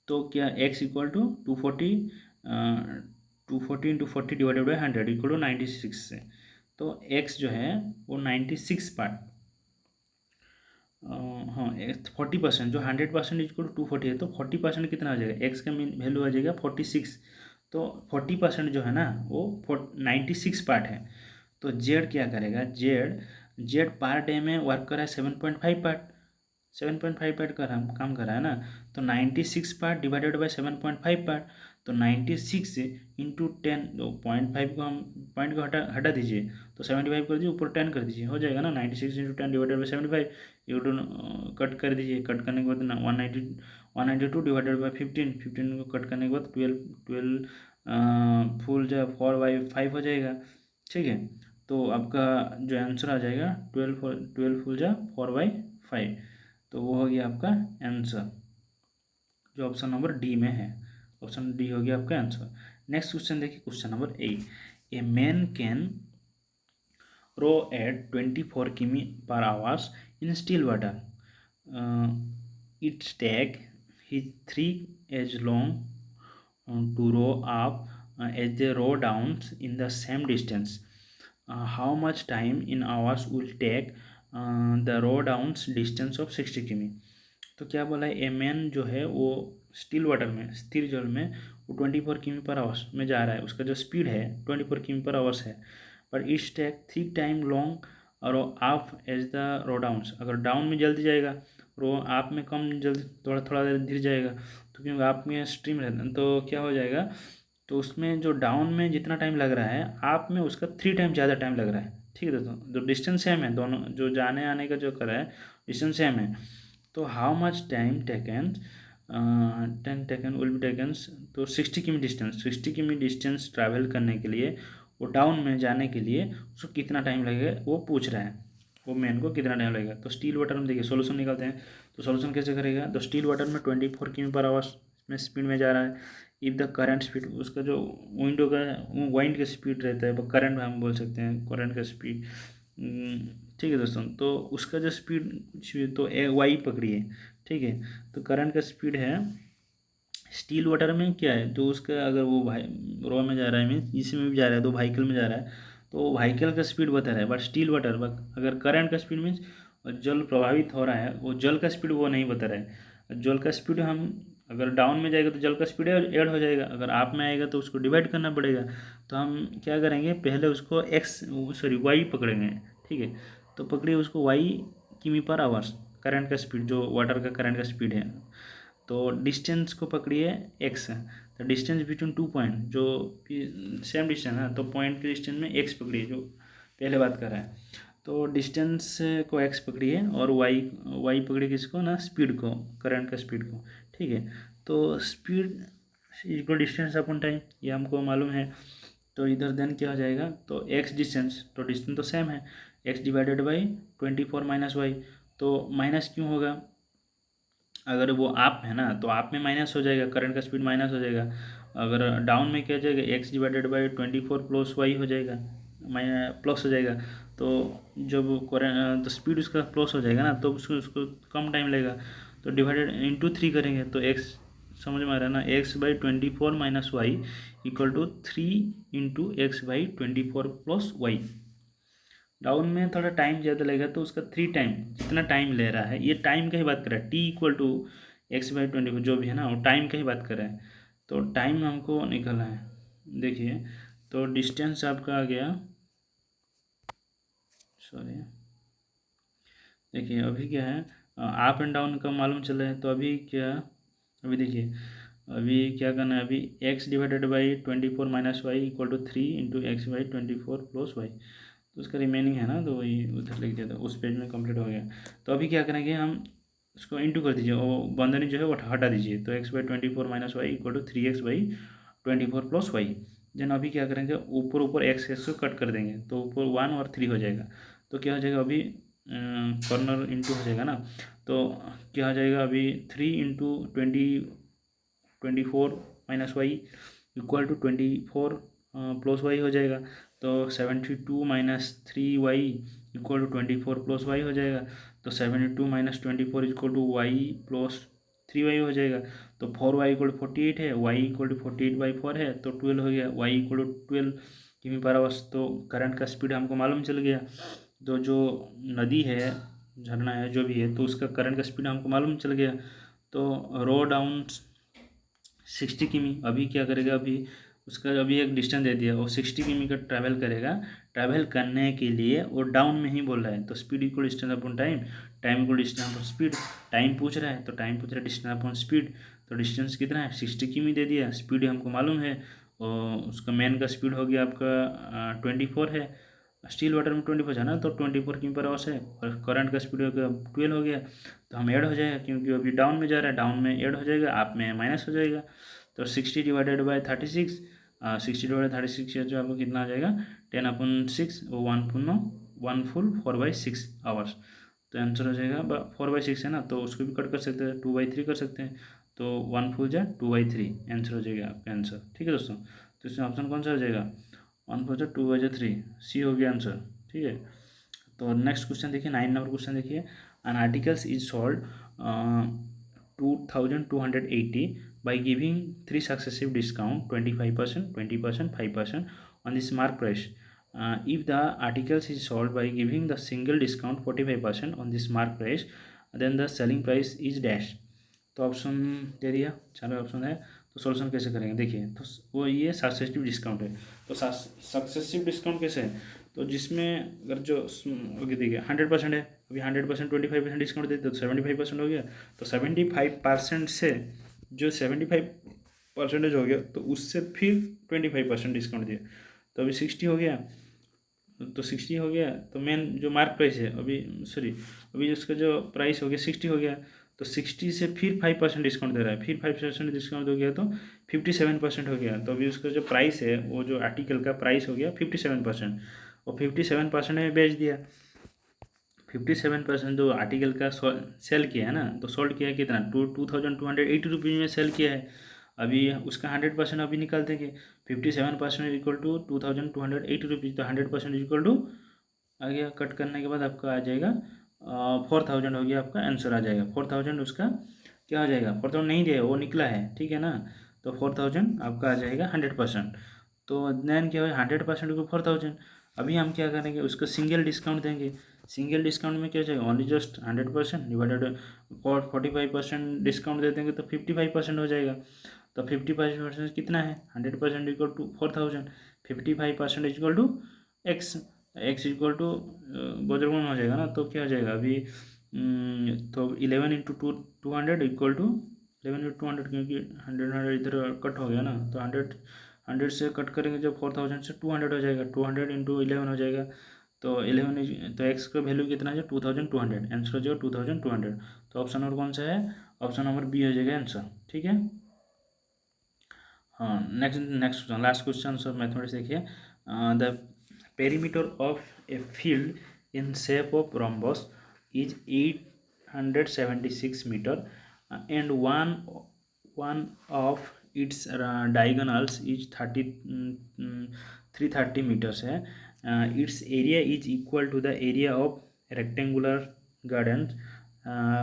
तो क्या X equal to 240, 240 into 40 divided by 100 equal to 96 से। तो एक्स जो है वो 96 पार्ट, हाँ 40%, जो 100% इक्वल टू 240 है, तो 40% कितना आ जाएगा, एक्स का वैल्यू आ जाएगा 46। तो 40% जो है ना वो 96 पार्ट है। तो जेड क्या करेगा, जेड जेड पर डे में वर्क कर रहा है 7.5 पार्ट, 7.5 पार्ट का काम कर रहा है ना। तो 96 पार्ट डिवाइडेड बाई 7.5 पार्ट, तो 96 इंटू 10, तो 0.5 को हम पॉइंट को हटा दीजिए, तो 75 कर दीजिए, ऊपर 10 कर दीजिए, हो जाएगा ना। 96 इंटू 10 डिवाइडेड बाई 75, ये कट कर दीजिए, कट करने के बाद ना 192 डिवाइडेड बाई 15, 15 को कट करने के बाद 12 फुल जो 4/5 हो जाएगा। ठीक है, तो आपका जो आंसर आ जाएगा 12 फुल जा 4/5, तो वो हो गया आपका आंसर, जो ऑप्शन नंबर डी में है। ऑप्शन डी हो गया आपका आंसर। नेक्स्ट क्वेश्चन देखिए, question number 8, a man can row at 24 km/h in still water. Its take is 3 as long to row up as they row down in the same distance. How much time in hours will take the row down distance of 60 km? तो क्या बोला है, a man जो है वो still water में, स्थिर जल में वो 24 km/h में जा रहा है, उसका जो स्पीड है 24 km/h है, पर इट्स टेक 3 टाइम लॉन्ग और आप एज द रो डाउन्स, अगर डाउन में जल्दी जाएगा, रो आप में कम जल्दी, थोड़ा थोड़ा देर धीरे जाएगा, तो क्योंकि आप में स्ट्रीम रहता है तो क्या हो जाएगा, तो उसमें जो डाउन में जितना टाइम लग रहा है आप में उसका 3 टाइम ज़्यादा टाइम लग रहा है। ठीक है दोस्तों, जो डिस्टेंस सेम है दोनों, जो जाने आने का जो कर रहा है डिस्टेंस सेम है, तो how much time taken will be taken, तो 60 किमी डिस्टेंस, 60 किमी डिस्टेंस ट्रैवल करने के लिए, वो डाउन में जाने के लिए उसको कितना टाइम लगेगा वो पूछ रहा है, वो मैन को कितना टाइम लगेगा। तो स्टील वाटर में देखिए सोल्यूशन निकालते हैं, तो सोल्यूशन कैसे करेगा, तो स्टील वाटर में 24 km/h में स्पीड में जा रहा है। इफ़ द करंट स्पीड, उसका जो विंडो का वाइंड का स्पीड रहता है, करंट हम बोल सकते हैं, करंट का स्पीड। ठीक है दोस्तों, तो उसका जो स्पीड तो वाई पकड़िए। ठीक है, तो करंट का स्पीड है, स्टील वाटर में क्या है, तो उसका अगर वो रॉ में जा रहा है, मीन्स इसमें भी जा रहा है, तो व्हीकल में जा रहा है, तो व्हीकल का स्पीड बता रहा है, बट स्टील वाटर अगर करंट का स्पीड मीन्स जल प्रभावित हो रहा है, वो जल का स्पीड वो नहीं बता रहा है। जल का स्पीड हम अगर डाउन में जाएगा तो जल का स्पीड ऐड हो जाएगा, अगर आप में आएगा तो उसको डिवाइड करना पड़ेगा। तो हम क्या करेंगे, पहले उसको वाई पकड़ेंगे। ठीक है, तो पकड़िए उसको वाई km/h, करंट का स्पीड जो वाटर का करंट का स्पीड है, तो डिस्टेंस को पकड़िए एक्स है, तो डिस्टेंस बिटवीन 2 पॉइंट जो सेम डिस्टेंस है, तो पॉइंट के डिस्टेंस में एक्स पकड़िए, जो पहले बात कर रहा है, तो डिस्टेंस को एक्स पकड़िए और वाई पकड़िए किसको ना, स्पीड को, करंट का स्पीड को। ठीक है, तो speed equal distance upon time, ये हमको मालूम है। तो इधर देन क्या हो जाएगा, तो एक्स डिस्टेंस, तो डिस्टेंस तो सेम है, X divided by 24 minus Y. तो माइनस क्यों होगा, अगर वो आप है ना तो आप में माइनस हो जाएगा, करंट का स्पीड माइनस हो जाएगा। अगर डाउन में क्या हो जाएगा, X divided by 24 plus Y हो जाएगा, प्लस हो जाएगा। तो जब करंट तो स्पीड उसका प्लस हो जाएगा ना, तो उसको उसको कम टाइम लगेगा। तो डिवाइडेड इंटू 3 करेंगे तो एक्स, समझ में आ रहा है ना, X by 24 minus Y equal to 3 into X by 24 plus Y. Down में थोड़ा टाइम ज़्यादा लगेगा, तो उसका 3 टाइम जितना टाइम ले रहा है, ये टाइम का ही बात कर रहा है, T equal to X by 24 जो भी है ना, वो टाइम का ही बात कर रहा है। तो टाइम हमको निकालना है। देखिए, तो डिस्टेंस आपका आ गया, सॉरी, देखिए अभी क्या है, अप एंड डाउन का मालूम चला है, तो अभी क्या, अभी देखिए अभी क्या करना है, अभी X divided by 24 minus Y equal to 3 into X by 24 plus Y. तो उसका रिमेनिंग है ना, तो वही उधर लिख दिया था, उस पेज में कंप्लीट हो गया। तो अभी क्या करेंगे हम, उसको इंटू कर दीजिए, वो बंधनी जो है वो हटा दीजिए, तो X by 24 minus Y equal to 3x by 24 plus Y. Then अभी क्या करेंगे, ऊपर ऊपर एक्स को कट कर देंगे, तो ऊपर 1 और 3 हो जाएगा। तो क्या हो जाएगा, अभी कॉर्नर इंटू हो जाएगा ना, तो क्या हो जाएगा, अभी 3 into 24 minus Y equal to 24 plus Y हो जाएगा। तो 72 minus 3y equal to 24 plus Y हो जाएगा। तो 72 minus 24 equal to Y plus 3y हो जाएगा। तो 4y इक्वल टू 48 है, y इक्वल टू 48/4 है, तो 12 हो गया, y इक्वल टू 12 किमी पर आवर्स। तो करंट का स्पीड हमको मालूम चल गया। तो जो नदी है, झरना है, जो भी है, तो उसका करंट का स्पीड हमको मालूम चल गया। तो रो डाउन 60 किमी। अभी क्या करेगा, अभी उसका अभी एक डिस्टेंस दे दिया, वो 60 किमी का ट्रैवल करेगा। ट्रैवल करने के लिए वो डाउन में ही बोल रहा है, तो speed equal distance upon time, time equal distance upon speed. Time पूछ रहा है तो टाइम पूछ रहा है डिस्टेंस अपॉन स्पीड। तो डिस्टेंस कितना है, 60 किमी दे दिया, स्पीड हमको मालूम है, और उसका मैन का स्पीड हो गया आपका 24 है। स्टील वाटर में 24 है ना, तो 24 किमी पर आवर्स है, और करंट का स्पीड हो गया 12 हो गया। तो हम ऐड हो जाएगा, क्योंकि अभी डाउन में जा रहा है, डाउन में ऐड हो जाएगा, आप में माइनस हो जाएगा। तो 60 डिवाइडेड बाई 36, 60 डिवाइडेड 36 जो आपको कितना आ जाएगा, 10/6, वो 1 फुल 4/6 आवर्स। तो आंसर हो जाएगा 4/6 है ना, तो उसको भी कट कर सकते हैं, 2/3 कर सकते हैं। तो 1 फुल जा 2/3 आंसर हो जाएगा आपका आंसर। ठीक है दोस्तों, तो इसमें ऑप्शन कौन सा हो जाएगा, 1 फुल जा 2/3, सी हो गया आंसर। ठीक है, तो नेक्स्ट क्वेश्चन देखिए, 9 नंबर क्वेश्चन देखिए। An articles is sold 2280 by giving 3 successive discount 25%, 20%, 5% on this mark price. If the articles is sold by giving the single discount 45% on this mark price, then the selling price is dash. तो option दे दिया, 4 option है, तो solution कैसे करेंगे, देखिए। तो वो ये सक्सेसिव डिस्काउंट है। तो सक्सेसिव डिस्काउंट कैसे है, तो जिसमें अगर जो देखिए 100% है, अभी 100% 25% डिस्काउंट देते तो 75% हो गया। तो 75% से जो 75% हो गया, तो उससे फिर 25% डिस्काउंट दिया, तो अभी 60 हो गया। तो 60 हो गया, तो मेन जो मार्क प्राइस है, अभी सॉरी, अभी उसका जो प्राइस हो गया 60 हो गया, तो 60 से फिर 5% डिस्काउंट दे रहा है, फिर 5% डिस्काउंट हो गया, तो 57% हो गया। तो अभी उसका जो प्राइस है, वो जो आर्टिकल का प्राइस हो गया 57%, और 57% में बेच दिया। 57% जो आर्टिकल का सेल किया है ना, तो सोल्ड किया है कितना, 2280 में सेल किया है। अभी उसका 100% अभी निकाल देंगे, 57% इक्वल टू 2280 तो 100% इक्वल टू आ गया। कट करने के बाद आपका आ जाएगा 4000 हो गया, आपका आंसर आ जाएगा 4000। उसका क्या हो जाएगा, 4000 नहीं दिया, वो निकला है, ठीक है ना। तो 4000 आपका आ जाएगा 100%। तो देन क्या है, 100% को 4000। अभी हम क्या करेंगे, उसको सिंगल डिस्काउंट देंगे। सिंगल डिस्काउंट में क्या हो जाएगा, ओनली जस्ट 100% डिवाइडेड 45% डिस्काउंट दे देंगे, तो 55% हो जाएगा। तो 55% कितना है, 100% equal to 4000, 55% equal to X, X equal to बजरगुण हो जाएगा ना। तो क्या हो जाएगा अभी, तो 11 इंटू 200 इक्वल टू 11 इंटू 200, क्योंकि 100 इधर कट हो गया ना, तो 100 से कट करेंगे जब 4000 से 200 हो जाएगा, 200 इंटू 11 हो जाएगा। तो 11 तो एक्स का वैल्यू कितना है, 2200, आंसर हो जाएगा 2200। तो ऑप्शन नंबर कौन सा है, ऑप्शन नंबर बी हो जाएगा आंसर। ठीक है, हाँ, next question, last question of mathematics देखिए। The perimeter of a field in shape of rhombus is 876 meter and one of its diagonals is 330 meters है। Its area is equal to the area of rectangular garden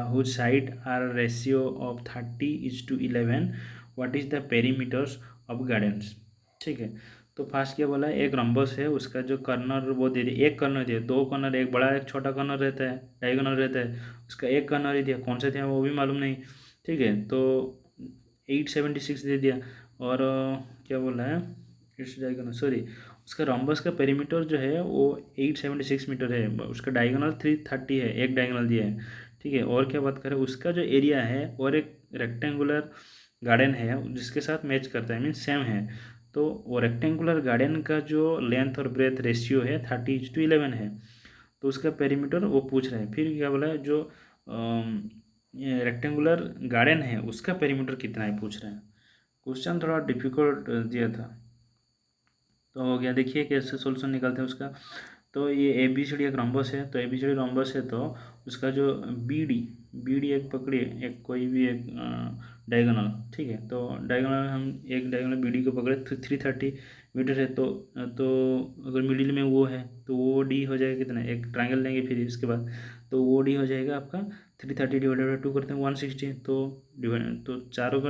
whose side are ratio of 30:11. What is the perimeters of gardens. ठीक है, तो fast क्या बोला है, एक rhombus है, उसका जो कर्नर वो दे दिया, एक कर्नर दिया, दो कर्नर, एक बड़ा एक छोटा कर्नर रहता है, डायगोनल रहता है, उसका एक कर्नर ही दिया, कौन से थे वो भी मालूम नहीं। ठीक है, तो 876 दे दिया, और क्या बोला है, इट्स डायगोनल, सॉरी, उसका रम्बस का पेरीमीटर जो है वो 876 मीटर है, उसका डायगोनल 330 है, एक डायगोनल दिया है। ठीक है, और क्या बात करें, उसका जो एरिया है और एक रेक्टेंगुलर गार्डन है जिसके साथ मैच करता है, मीन्स सेम है, तो वो रेक्टेंगुलर गार्डन का जो लेंथ और ब्रेथ रेशियो है 30:11 है, तो उसका पेरीमीटर वो पूछ रहे हैं। फिर क्या बोला है, जो रेक्टेंगुलर गार्डन है उसका पेरीमीटर कितना है पूछ रहे हैं। क्वेश्चन थोड़ा डिफिकल्ट दिया था, तो हो गया, देखिए कैसे सोल्यूशन निकालते हैं उसका। तो ये ए बी सी डी एक रम्बस है, तो A B C D rhombus है, तो उसका जो बी डी एक पकड़िए, एक कोई भी एक डायगोनल। ठीक है, तो डायगोनल हम एक डायगोनल बी डी को पकड़े, 330 मीटर है, तो अगर मिडिल में वो है तो वो डी हो जाएगा कितना, एक ट्रायंगल लेंगे फिर इसके बाद, तो वो डी हो जाएगा आपका 330 डिवाइडेड बाई 2 करते हैं 160, तो डिवाइड, तो चारों का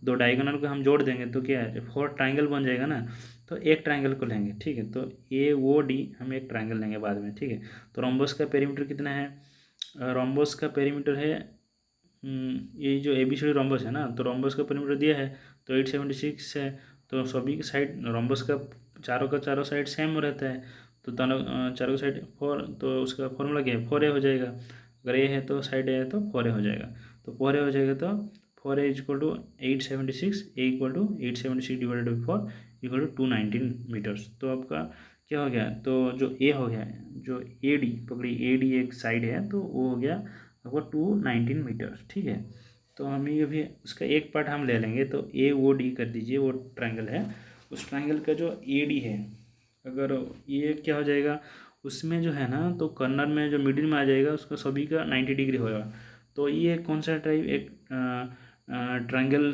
दो डायगोनल को हम जोड़ देंगे तो क्या है, 4 ट्रायंगल बन जाएगा ना, तो एक ट्रायंगल को लेंगे। ठीक है, तो ए वो डी हम एक ट्रायंगल लेंगे बाद में। ठीक है, तो रोम्बस का पेरीमीटर कितना है, रोम्बस का पेरीमीटर है, ये जो A B C D rhombus है ना, तो रोम्बस का पेरीमीटर दिया है तो 876 है, तो सभी की साइड रोम्बस का चारों साइड सेम रहता है, तो दोनों चारों का साइड 4, तो उसका फॉर्मूला क्या है, 4a हो जाएगा, अगर ए है तो साइड ए है तो 4a हो जाएगा, तो 4a हो जाएगा, तो 4a equal to 876, A equal to 876 divided by 4 equal to 219 metres. तो आपका क्या हो गया, तो जो ए हो गया, जो ए डी पकड़ी, ए डी एक साइड है, तो वो हो गया आपका 219 मीटर। ठीक है, तो हमें अभी उसका एक पार्ट हम ले लेंगे, तो ए वो डी कर दीजिए, वो ट्रायंगल है, उस ट्रायंगल का जो ए डी है, अगर ये क्या हो जाएगा, उसमें जो है ना, तो कर्नर में जो मिडिल में आ जाएगा उसका सभी का 90 डिग्री होगा, तो ये कौन सा टाइप, एक ट्रायंगल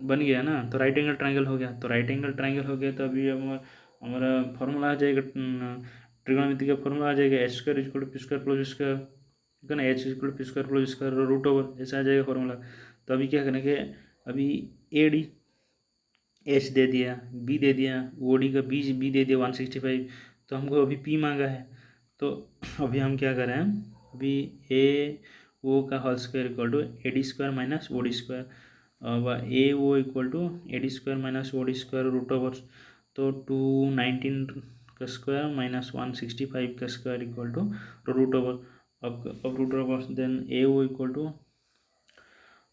बन गया ना, तो राइट एंगल ट्रायंगल हो गया, तो राइट एंगल ट्रायंगल हो गया, तो अभी हमारा फॉर्मूला आ जाएगा, ट्रिग्नोमेट्री का फॉर्मूला आ जाएगा, H square equal to P square plus square, ठीक है ना, H equal to P square plus square root over, ऐसा आ जाएगा फॉर्मूला। तो अभी क्या करेंगे, अभी ए डी एच दे दिया, बी दे दिया, ओ डी का बी दे दिया 165, तो हमको अभी पी मांगा है, तो अभी हम क्या करें, अभी ए ओ का whole square equal to A D square minus O D square, A O equal to A D square minus O D square root over, तो 219 का स्क्वायर माइनस 165 का square equal to root over, अब root over, then A O equal to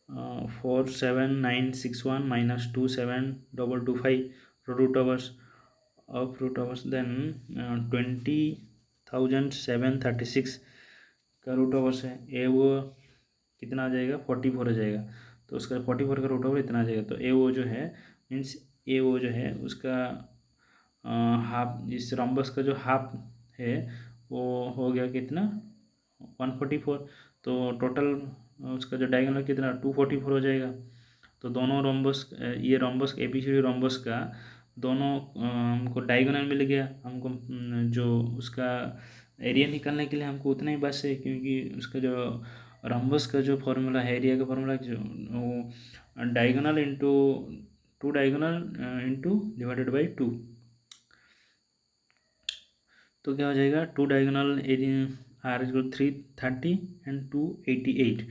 47961 minus 27225 root overs of root overs, then 20,736 का root overs है, ए वो कितना आ जाएगा, 44 हो जाएगा, तो उसका 44 का रूट ओवर इतना आ जाएगा, तो ए वो जो है, मीन्स ए वो जो है उसका हाफ, इस रोम्बस का जो हाफ है वो हो गया कितना 144, तो टोटल उसका जो डायगोनल कितना 244 हो जाएगा, तो दोनों रोम्बस, ये rhombus A B C D rhombus का दोनों हमको डायगोनल मिल गया, हमको जो उसका एरिया निकालने के लिए हमको उतना ही बस है, क्योंकि उसका जो रोम्बस का जो फॉर्मूला है, एरिया का फॉर्मूला जो वो diagonal into 2 diagonal into divided by 2, तो क्या हो जाएगा 2 diagonal area are equal 330 and 288,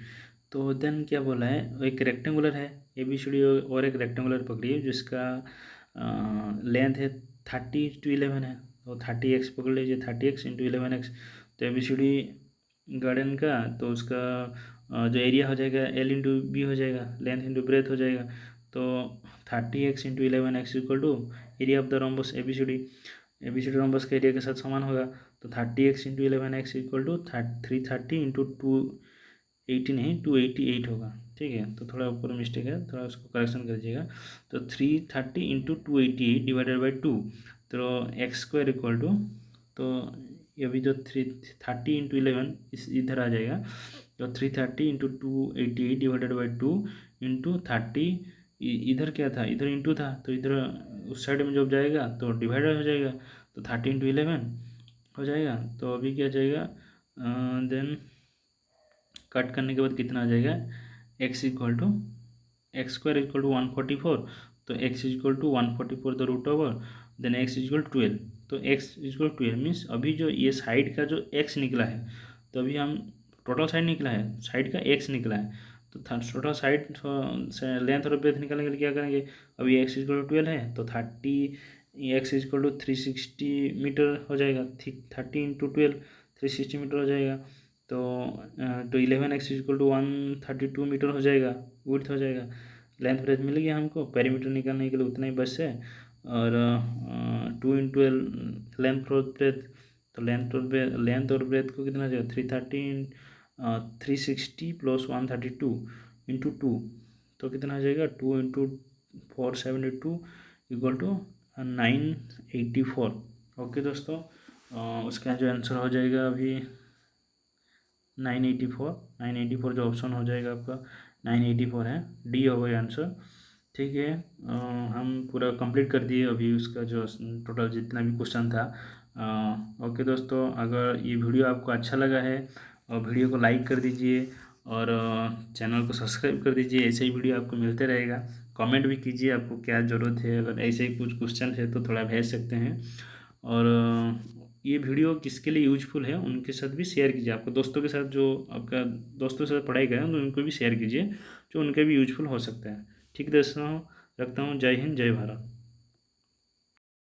तो देन क्या बोला है, एक रेक्टेंगुलर है ए बी सी डी, और एक रेक्टेंगुलर पकड़िए जिसका लेंथ है 30:11 है, तो 30x पकड़ लीजिए, 30x इंटू 11x, तो A B C D garden का, तो उसका जो एरिया हो जाएगा एल इंटू बी हो जाएगा, लेंथ इंटू ब्रेथ हो जाएगा, तो 30x into 11x equal to area of the rhombus A B C D rhombus के एरिया के साथ समान होगा, तो 30x into 11x equal to 330 into 2 80 नहीं 288 होगा, ठीक है। तो थोड़ा ऊपर मिस्टेक है, थोड़ा उसको करेक्शन कर दीजिएगा। तो 330 इंटू 288 डिवाइडेड बाई 2, तो एक्स स्क्वायर इक्वल टू, तो ये भी जो 330 इंटू 11 इस इधर आ जाएगा। तो 330 इंटू 288 डिवाइडेड बाई 2 इंटू 30, इधर क्या था, इधर इंटू था, तो इधर उस साइड में जब जाएगा तो डिवाइडेड हो जाएगा, तो 30 इंटू 11 हो जाएगा। तो अभी क्या जाएगा, देन कट करने के बाद कितना आ जाएगा, x equal to x square equal to 144, तो x equal to 144 the root over, then x equal 12, तो एक्स इक्वल 12 मीन्स अभी जो ये साइड का जो एक्स निकला है, तो अभी हम टोटल साइड निकला है, साइड का एक्स निकला है, तो टोटल साइड लेंथ और ब्रेथ निकालने के लिए क्या करेंगे, अभी एक्स इक्वल टू 12 है, तो 30 एक्स इक्वल टू 360 मीटर हो जाएगा, 30 इंटू 12 360 मीटर हो जाएगा। तो 11x इक्वल टू 132 मीटर हो जाएगा, विड्थ हो जाएगा। लेंथ ब्रेथ मिल गया हमको, पेरीमीटर निकालने के लिए उतना ही बस है। और 2 इंटू लेंथ और ब्रेथ, तो लेंथ और ब्रेथ को कितना जाएगा, 360 प्लस 132 इंटू 2, तो कितना हो जाएगा, 2 इंटू 472 इक्वल टू 984। ओके दोस्तों, उसका जो आंसर हो जाएगा अभी 984 जो ऑप्शन हो जाएगा आपका 984 है, डी होगा आंसर। ठीक है, हम पूरा कंप्लीट कर दिए अभी उसका जो टोटल जितना भी क्वेश्चन था। ओके दोस्तों, अगर ये वीडियो आपको अच्छा लगा है और वीडियो को लाइक कर दीजिए और चैनल को सब्सक्राइब कर दीजिए, ऐसे ही वीडियो आपको मिलते रहेगा। कमेंट भी कीजिए आपको क्या ज़रूरत है, अगर ऐसे ही कुछ क्वेश्चन है तो थोड़ा भेज सकते हैं। और ये वीडियो किसके लिए यूजफुल है उनके साथ भी शेयर कीजिए, आपके दोस्तों के साथ, जो आपका दोस्तों के साथ पढ़ाई करें तो उनको भी शेयर कीजिए, जो उनके भी यूजफुल हो सकता है। ठीक है दोस्तों, रखता हूँ, जय हिंद जय भारत।